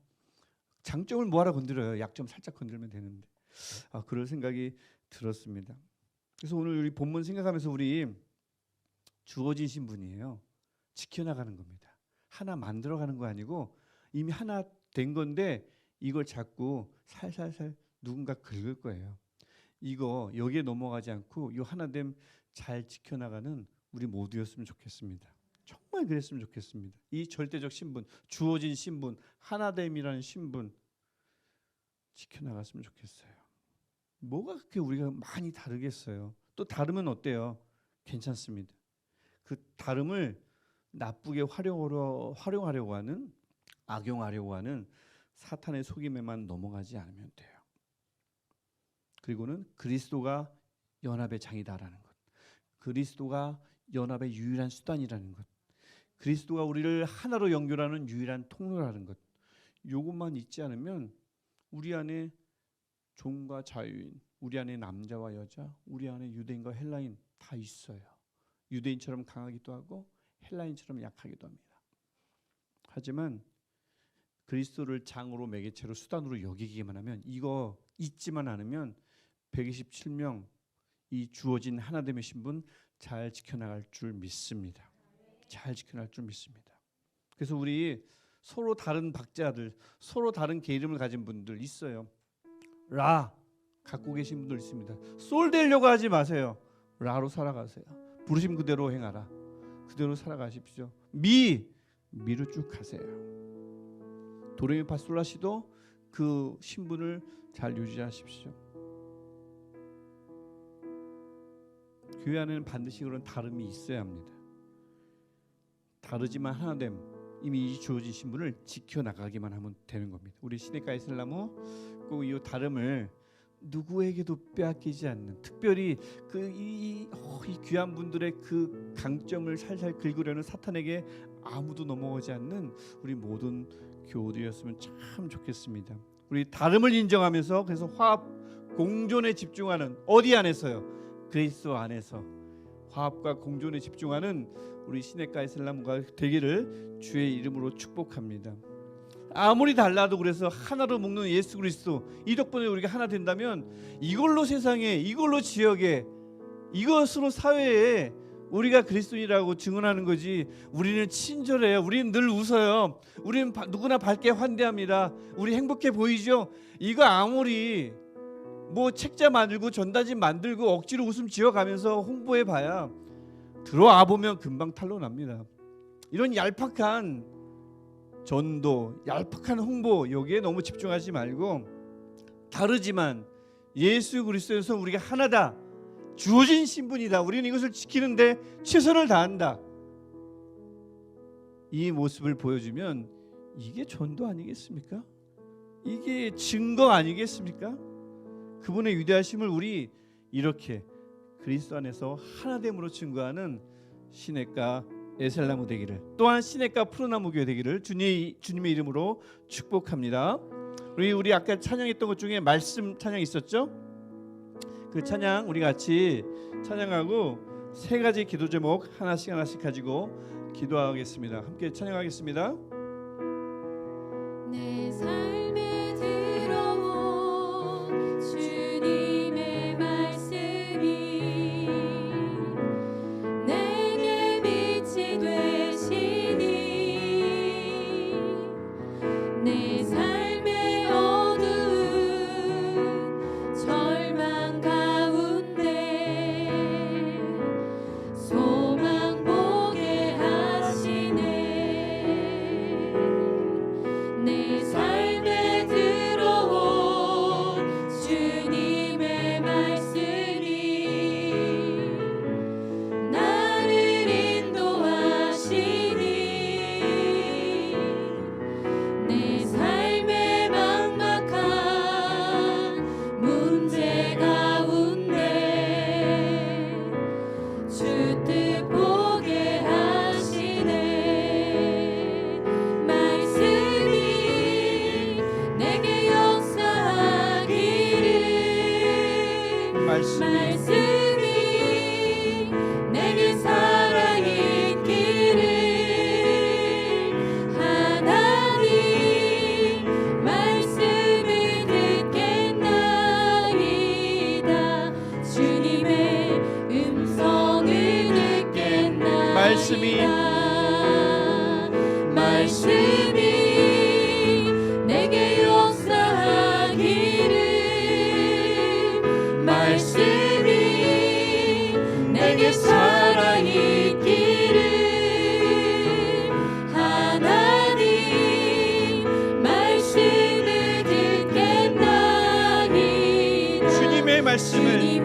장점을 뭐하러 건드려요. 약점 살짝 건들면 되는데. 그럴 생각이 들었습니다. 그래서 오늘 우리 본문 생각하면서 우리 주어진 신분이에요. 지켜나가는 겁니다. 하나 만들어가는 거 아니고 이미 하나 된 건데 이걸 자꾸 살살살 누군가 긁을 거예요. 이거 여기에 넘어가지 않고 이 하나됨 잘 지켜나가는 우리 모두였으면 좋겠습니다. 정말 그랬으면 좋겠습니다. 이 절대적 신분, 주어진 신분, 하나됨이라는 신분 지켜나갔으면 좋겠어요. 뭐가 그렇게 우리가 많이 다르겠어요. 또 다르면 어때요? 괜찮습니다. 그 다름을 나쁘게 활용하려고 하는, 악용하려고 하는 사탄의 속임에만 넘어가지 않으면 돼요. 그리고는 그리스도가 연합의 장이다라는 것, 그리스도가 연합의 유일한 수단이라는 것, 그리스도가 우리를 하나로 연결하는 유일한 통로라는 것, 이것만 잊지 않으면 우리 안에 종과 자유인, 우리 안에 남자와 여자, 우리 안에 유대인과 헬라인 다 있어요. 유대인처럼 강하기도 하고 헬라인처럼 약하기도 합니다. 하지만 그리스도를 장으로 매개체로 수단으로 여기기만 하면, 이거 잊지만 않으면 127명 이 주어진 하나됨의 신분 잘 지켜나갈 줄 믿습니다. 잘 지켜나갈 줄 믿습니다. 그래서 우리 서로 다른 박자들, 서로 다른 개 이름을 가진 분들 있어요. 라 갖고 계신 분들 있습니다. 솔 되려고 하지 마세요. 라로 살아가세요. 부르심 그대로 행하라. 그대로 살아가십시오. 미로 쭉 가세요. 도레미파솔라시도 그 신분을 잘 유지하십시오. 교회 안에는 반드시 그런 다름이 있어야 합니다. 다르지만 하나됨, 이미 이 주어진 신분을 지켜나가기만 하면 되는 겁니다. 우리 시내가 이슬람은 꼭 이 다름을 누구에게도 빼앗기지 않는, 특별히 이 귀한 분들의 그 강점을 살살 긁으려는 사탄에게 아무도 넘어오지 않는 우리 모든 교우들이었으면 참 좋겠습니다. 우리 다름을 인정하면서 그래서 화합 공존에 집중하는, 어디 안에서요? 그리스도 안에서 화합과 공존에 집중하는 우리 시내가 이슬람과 되기를 주의 이름으로 축복합니다. 아무리 달라도 그래서 하나로 묶는 예수 그리스도, 이 덕분에 우리가 하나 된다면 이걸로 세상에, 이걸로 지역에, 이것으로 사회에 우리가 그리스도인이라고 증언하는 거지. 우리는 친절해요. 우리는 늘 웃어요. 우리는 누구나 밝게 환대합니다. 우리 행복해 보이죠? 이거 아무리 뭐 책자 만들고 전단지 만들고 억지로 웃음 지어가면서 홍보해봐야 들어와 보면 금방 탄로납니다. 이런 얄팍한 전도, 얄팍한 홍보, 여기에 너무 집중하지 말고 다르지만 예수 그리스도에서 우리가 하나다, 주어진 신분이다, 우리는 이것을 지키는데 최선을 다한다, 이 모습을 보여주면 이게 전도 아니겠습니까? 이게 증거 아니겠습니까? 그분의 위대하심을 우리 이렇게 그리스도 안에서 하나됨으로 증거하는 시내가 에셀나무 되기를, 또한 시내가 푸르나무 교회 되기를 주님의 이름으로 축복합니다. 우리 아까 찬양했던 것 중에 말씀 찬양 있었죠? 그 찬양 우리 같이 찬양하고 세 가지 기도 제목 하나씩 가지고 기도하겠습니다. 함께 찬양하겠습니다. 내 삶에 들어온 주님의 말씀이 내게 빛이 되시니 내 삶의 어두운 절망 가운데 소망 보게 하시네. 말씀이 내게 역사하기를 말씀이 내게 살아있기를 하나님 말씀을 듣겠나이다 주님의 말씀을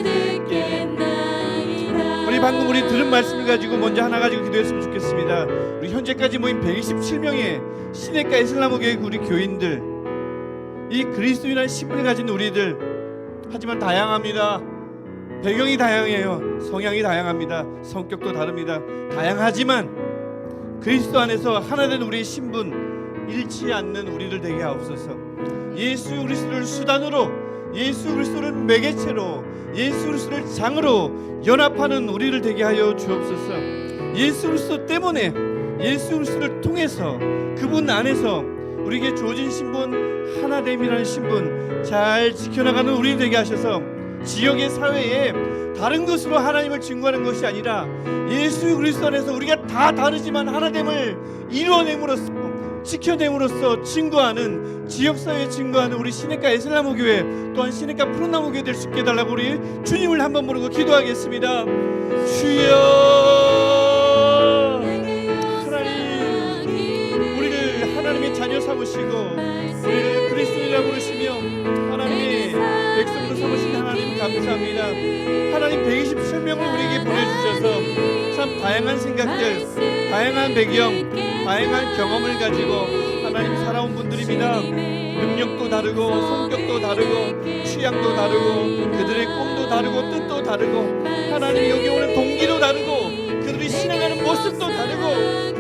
듣겠나이다 우리 방금 우리 들은 말씀을 가지고 먼저 하나 가지고 기도했으면 좋겠습니다. 우리 현재까지 모인 127명의 시내가 이슬람교회 우리 교인들, 이 그리스도인한 신분을 가진 우리들, 하지만 다양합니다. 배경이 다양해요. 성향이 다양합니다. 성격도 다릅니다. 다양하지만 그리스도 안에서 하나 된 우리의 신분 잃지 않는 우리들 되게 하옵소서. 예수 그리스도를 수단으로, 예수 그리스도를 매개체로, 예수 그리스도를 장으로 연합하는 우리를 되게 하여 주옵소서. 예수 그리스도 때문에, 예수 그리스도를 통해서, 그분 안에서 우리에게 주어진 신분, 하나됨이라는 신분 잘 지켜나가는 우리 되게 하셔서 지역의 사회에 다른 것으로 하나님을 증거하는 것이 아니라 예수 그리스도 안에서 우리가 다 다르지만 하나됨을 이루어냄으로써, 지켜냄으로써 증거하는, 지역사회에 증거하는 우리 시내가 이슬람 교회, 또한 시내가 푸른나무 교회 될 수 있게 해달라고 우리 주님을 한번 부르고 기도하겠습니다. 주여, 하나님 우리를 하나님의 자녀 삼으시고 우리를 그리스도인이라고 부르시며 하나님의 백성으로 삼으신 하나님 감사합니다. 하나님 127명을 우리에게 보내주셔서 참 다양한 생각들, 다양한 배경, 다양한 경험을 가지고 하나님 살아온 분들입니다. 능력도 다르고 성격도 다르고 취향도 다르고 그들의 꿈도 다르고 뜻도 다르고 하나님 여기 오는 동기도 다르고 그들이 신앙하는 모습도 다르고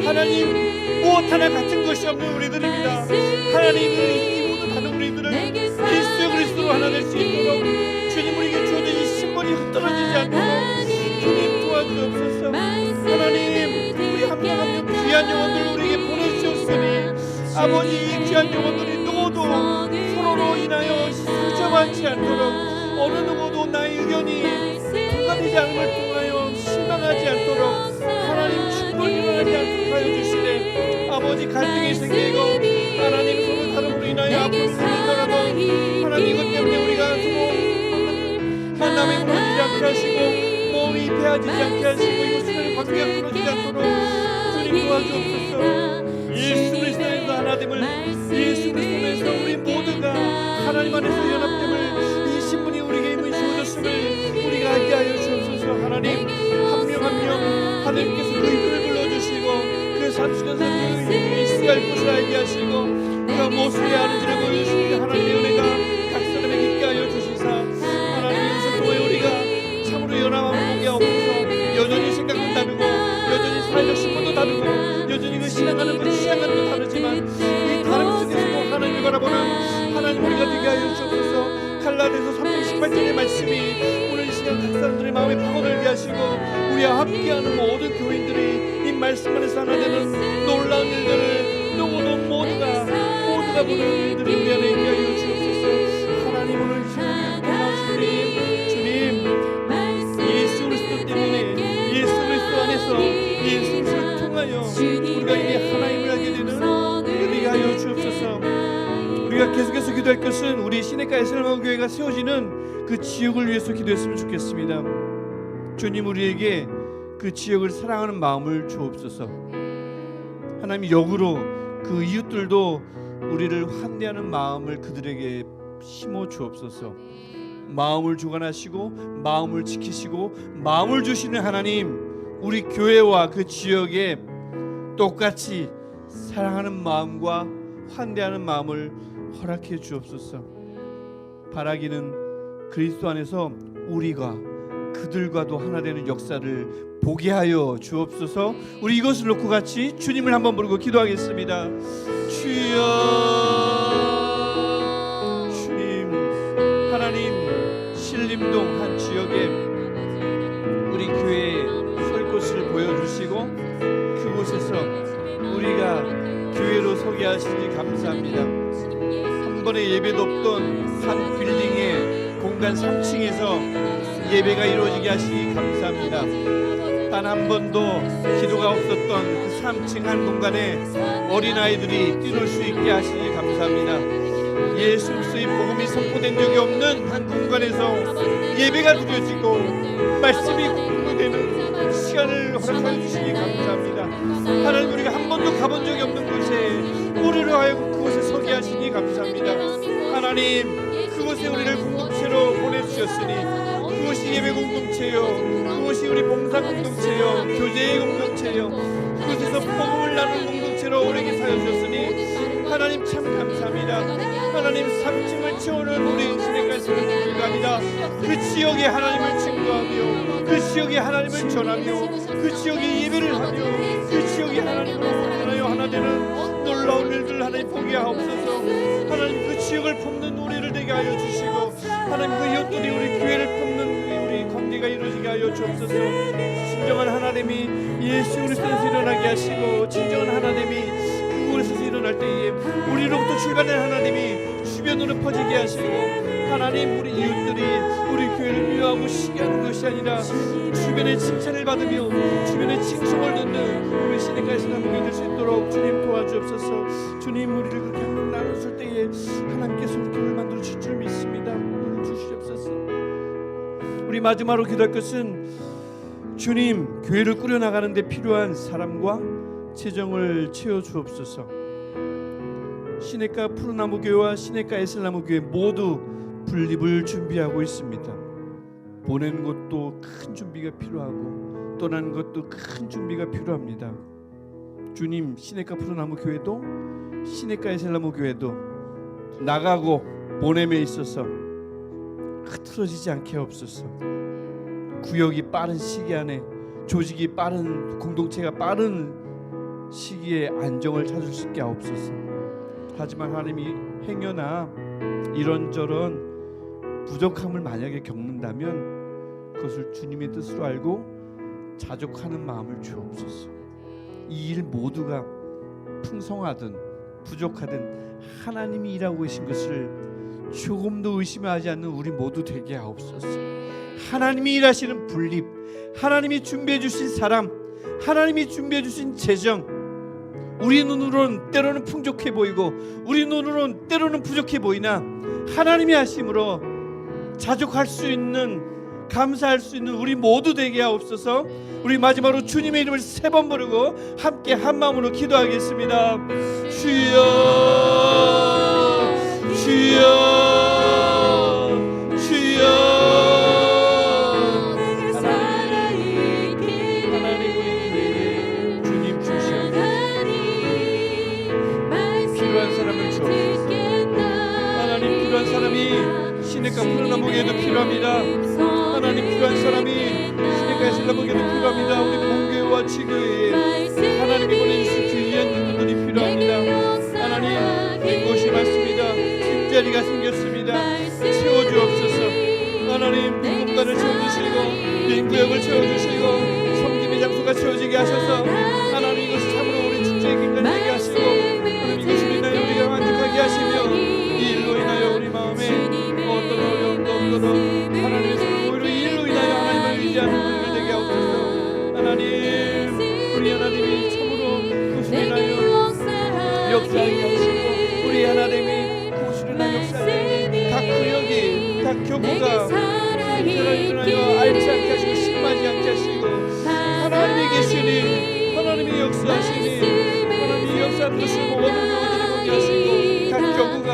하나님 무엇 하나 같은 것이 없는 우리들입니다. 하나님을 이 모든 다른 우리들을 예수 그리스도로 하나 될 수 있도록 주님 우리에게 주어진 이 신분이 흩어지지 않도록 주님 도와주옵소서. 하나님 우리 한 명 한 명 귀한 영혼들을 우리에게 보내주셨으니 아버지 이 귀한 영혼들이 누구도 서로로 인하여 상처받지 않도록 어느 누구도 나의 의견이 통합되지 않음을 통하여 실망하지 않도록 하나님 충돌이 일어나지 않도록 하여 주시되 아버지 갈등이 생기고 하나님 서로 다름으로 인하여 앞으로 살아가도 하나님 이것 때문에 우리가 서로 만남에 무너지지 않게 하시고 몸이 패하지 않게 하시고 이곳을 관계가 끊어지지 않도록 주님 도와주옵소서. 예수 그리스도에서 하나됨을, 예수 그리스도에서 우리 모두가 하나님 안에서 연합됨을, 이 신분이 우리에게 임을 주어졌음을 우리가 알게 하여 주옵소서. 하나님 한 명 한 명 하나님께서 그 힘을 불러주시고 그 산속에서 그 힘이 있어야 할 것을 알게 하시고 그가 무엇을 해야 하는지를 보여주시니 하나님의 은혜가 각 사람에게 있게 하여 주시사 하나님 이것을 통해 우리가 참으로 연합함을 보게 하옵소서. 여전히 생각은 다르고 여전히 사회적 신분도 다르고 여전히 그 신앙하는 것, 취향하는 것 다르지만 이 다름 속에서도 하나님을 바라보는 하나님 우리가 되게 하여 주옵소서. 갈라디아서 3:18절의 말씀이 오늘 이 시간 각 사람들의 마음에 파고들게 하시고 우리와 함께하는 모든 교인들이 이 말씀 안에서 하나 되는 놀라운 일들을 누구도 모두가 보는 일들을 우리 안에 있게 하여 주옵소서. 하나님 오늘 이 시간 주님 예수 그리스도 때문에 예수 그리스도 안에서 예수 그리스도를 통하여 우리가 이제 하나님을 알게 되는 되게 하여 주옵소서. 우리가 계속해서 기도할 것은 우리 시내가 이슬람 교회가 세워지는 그 지역을 위해서 기도했으면 좋겠습니다. 주님 우리에게 그 지역을 사랑하는 마음을 주옵소서. 하나님 역으로 그 이웃들도 우리를 환대하는 마음을 그들에게 심어 주옵소서. 마음을 주관하시고 마음을 지키시고 마음을 주시는 하나님, 우리 교회와 그 지역에 똑같이 사랑하는 마음과 환대하는 마음을 허락해 주옵소서. 바라기는 그리스도 안에서 우리가 그들과도 하나 되는 역사를 보게 하여 주옵소서. 우리 이것을 놓고 같이 주님을 한번 부르고 기도하겠습니다. 주여, 주님, 하나님 신림동 한 지역에 우리 교회에 설 곳을 보여주시고 그곳에서 우리가 교회로 서게 하시니 감사합니다. 한 번의 예배도 없던 한 빌딩의 공간 3층에서 예배가 이루어지게 하시니 감사합니다. 단 한 번도 기도가 없었던 그 3층 한 공간에 어린아이들이 뛰놀 수 있게 하시니 감사합니다. 예수 그리스도의 복음이 선포된 적이 없는 한 공간에서 예배가 드려지고 말씀이 공부되는 시간을 허락하여 주시니 감사합니다. 하나님, 우리가 한 번도 가본 적이 없는 곳에 우리를 하여금 그곳에 서게 하시니 감사합니다. 하나님, 그곳에 우리를 공동체로 보내주셨으니 그것이 예배 공동체요, 그것이 우리 봉사 공동체요, 교제의 공동체요, 그곳에서 복음을 나누는 공동체로 우리에게 사여주셨으니 하나님 참 감사합니다. 하나님, 3층을 채우는 우리 시내가 있는 교회가 아니라 그 지역에 하나님을 증거하며 그 지역에 하나님을 전하며 그 지역에 예배를 하며 그 지역에 하나님으로 하나여 하나 되는 놀라운 일들 하나님 보게 하옵소서. 하나님, 그 지역을 품는 우리를 되게 하여 주시고 하나님, 그 이웃들이 우리 교회를 품는 우리 관계가 이루어지게 하여 주옵소서. 진정한 하나님이 예수 그리스도에서 일어나게 하시고 진정한 하나님이 그곳에서 일어날 때에 우리로부터 출발된 하나님이 주변으로 퍼지게 하시고 하나님, 우리 이웃들이 우리 교회를 미워하고 시기하는 것이 아니라 주변의 칭찬을 받으며 주변의 칭송을 듣는 우리 시내가에서 나누게 될 수 있도록 주님 도와주옵소서. 주님, 우리를 그렇게 한 명 나눴을 때에 하나님께서 우리 교회를 만들어 주실 줄 믿습니다. 오늘 주시옵소서. 우리 마지막으로 기도할 것은 주님, 교회를 꾸려나가는 데 필요한 사람과 재정을 채워주옵소서. 시내가 푸르나무 교회와 시내가 에셀나무 교회 모두 분립을 준비하고 있습니다. 보내는 것도 큰 준비가 필요하고 떠나는 것도 큰 준비가 필요합니다. 주님, 시내가 푸르나무 교회도 시내가 에셀나무 교회도 나가고 보냄에 있어서 흐트러지지 않게 하옵소서. 구역이 빠른 시기 안에, 조직이 빠른, 공동체가 빠른 시기에 안정을 찾을 수 있게 하옵소서. 하지만 하나님이 행여나 이런저런 부족함을 만약에 겪는다면 그것을 주님의 뜻으로 알고 자족하는 마음을 주옵소서. 이 일 모두가 풍성하든 부족하든 하나님이 일하고 계신 것을 조금도 의심하지 않는 우리 모두 되게 하옵소서. 하나님이 일하시는 분립, 하나님이 준비해 주신 사람, 하나님이 준비해 주신 재정, 우리 눈으로는 때로는 풍족해 보이고 우리 눈으로는 때로는 부족해 보이나 하나님이 하심으로 자족할 수 있는, 감사할 수 있는 우리 모두 되게 하옵소서. 우리 마지막으로 주님의 이름을 3번 부르고 함께 한 마음으로 기도하겠습니다. 주여, 주여, 주여. 하나님, 우리 교회에 주님 주시옵소서. 필요한 사람을 주옵소서. 하나님, 필요한 사람이 시내가 푸르나무 교회도 필요합니다. 하나님, 필요한 사람이 시내가 에셀나무 교회도 필요합니다. 우리 본교회와 지교회에 하나님이 보내주신 귀한 인물들이 필요합니다. 하나님, 빈 곳이 많습니다. 빈자리가 생겼습니다. 채워주옵소서. 하나님, 빈 공간을 채워주시고 빈 구역을 채워주시고 섬김의 장소가 채워지게 하셔서 하나님, 이것이 참으로 우리 축제의 기간이 되게 하시고 하나님, 이것으로 인하여 우리가 만족하게 하시며 이 일로 인하여 우리 마음에 어떤 어려움도 없도록 하나님의 손을 보이로 이 일로 인하여 하나님을 의지하는 분들 되게 하옵소서. 하나님, 우리 하나님이 참으로 그것으로 인하여 역사하게 하시고 우리 하나님이 그것으로 인하여 역사하게 각 구역이, 각 교구가 그들을 인하여 앓지 않게 하시고 심하지 않게 하시고 하나님이 계시니, 하나님이 역사하시니 하나님이 역사하는 것을 모든 교구들이 보게 하시고 각 교구가,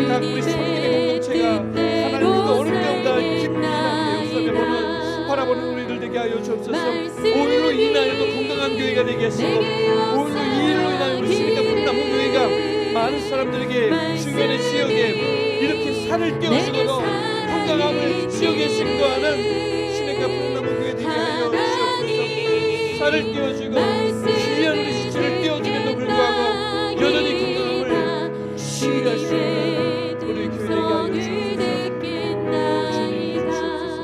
각 우리 성김의 공동체가 하나님과 어느 때보다 깊이 역사해보는, 바라보는 우리들 되게 하여 주옵소서. 오늘로 인하여도 건강한 교회가 되게 하시고 오늘로 이 일로 인하여 우리 시내가 푸르나무 교회가 많은 사람들에게 주변의 지역에 이렇게 살을 띄워주고도 건강함을 지역에 증거하는 시내가 푸르나무 교회 되게 하여 주옵소서. 살을 띄워주고 귀한 우리 수치를 띄워주면도 불구하고 여전히 건강함을 시기할 수 있는 우리 교회 되게 하여 주옵소서. 주님 주옵소서.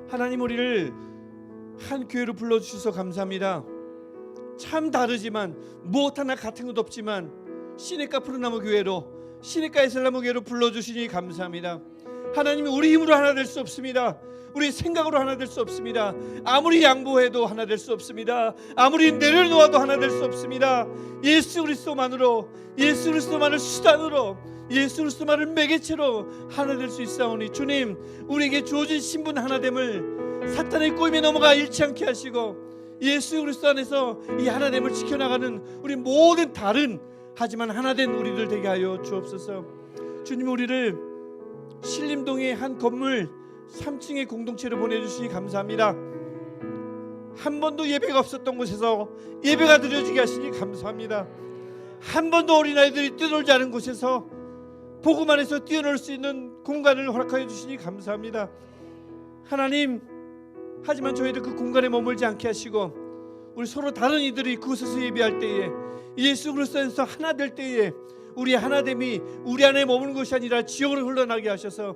하나님, 우리를 한 교회로 불러주셔서 감사합니다. 참 다르지만 무엇 하나 같은 것 없지만 시내가 푸르나무 교회로, 시내가 에셀나무 교회로 불러주시니 감사합니다. 하나님, 우리 힘으로 하나 될 수 없습니다. 우리 생각으로 하나 될 수 없습니다. 아무리 양보해도 하나 될 수 없습니다. 아무리 내려놓아도 하나 될 수 없습니다. 예수 그리스도만으로, 예수 그리스도만을 수단으로, 예수 그리스도만을 매개체로 하나 될 수 있사오니 주님, 우리에게 주어진 신분 하나됨을 사탄의 꼬임에 넘어가 잃지 않게 하시고 예수 그리스도 안에서 이 하나됨을 지켜나가는 우리 모든 다른 하지만 하나된 우리들 되게 하여 주옵소서. 주님, 우리를 신림동의 한 건물 3층의 공동체로 보내주시니 감사합니다. 한 번도 예배가 없었던 곳에서 예배가 드려지게 하시니 감사합니다. 한 번도 어린아이들이 뛰놀지 않은 곳에서 복음 안에서 뛰어놀 수 있는 공간을 허락하여 주시니 감사합니다. 하나님, 하지만 저희들 그 공간에 머물지 않게 하시고 우리 서로 다른 이들이 그곳에서 예배할 때에 예수 그리스도에서 하나 될 때에 우리 하나됨이 우리 안에 머무는 것이 아니라 지역으로 흘러나게 하셔서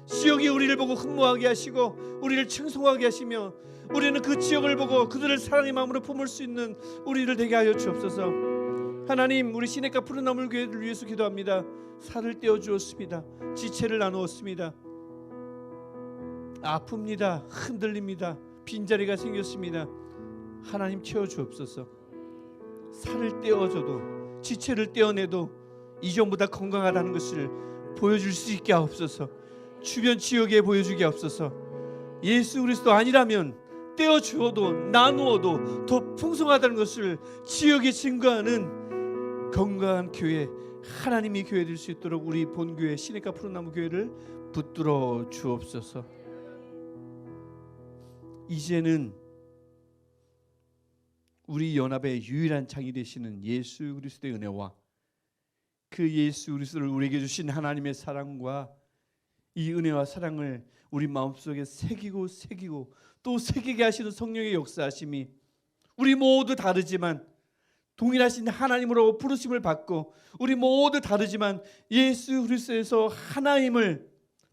지역이 우리를 보고 흠모하게 하시고 우리를称颂하게 하시며 우리는 그 지역을 보고 그들을 사랑의 마음으로 품을 수 있는 우리를 되게 하여 주옵소서. 하나님, 우리 시냇가 푸른 나물 교회를 위해서 기도합니다. 살을 떼어 주었습니다. 지체를 나누었습니다. 아픕니다. 흔들립니다. 빈자리가 생겼습니다. 하나님, 채워 주옵소서. 살을 떼어줘도 지체를 떼어내도 이전보다 건강하다는 것을 보여줄 수 있게 하옵소서. 주변 지역에 보여주게 하옵소서. 예수 그리스도 아니라면 떼어주어도 나누어도 더 풍성하다는 것을 지역에 증거하는 건강한 교회, 하나님의 교회 될 수 있도록 우리 본교회 시냇가 푸른나무 교회를 붙들어 주옵소서. 이제는 우리 연합의 유일한 장이 되시는 예수 그리스도의 은혜와 그 예수 그리스도를 우리에게 주신 하나님의 사랑과 이 은혜와 사랑을 우리 마음속에 새기고 또 새기게 하시는 성령의 역사하심이 우리 모두 다르지만 동일하신 하나님으로 부르심을 받고 우리 모두 다르지만 예수 그리스도에서 하나임을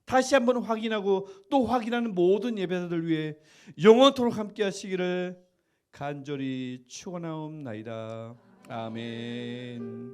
다시 한번 확인하고 또 확인하는 모든 예배자들 위해 영원토록 함께 하시기를 간절히 축원하옵나이다. 아멘.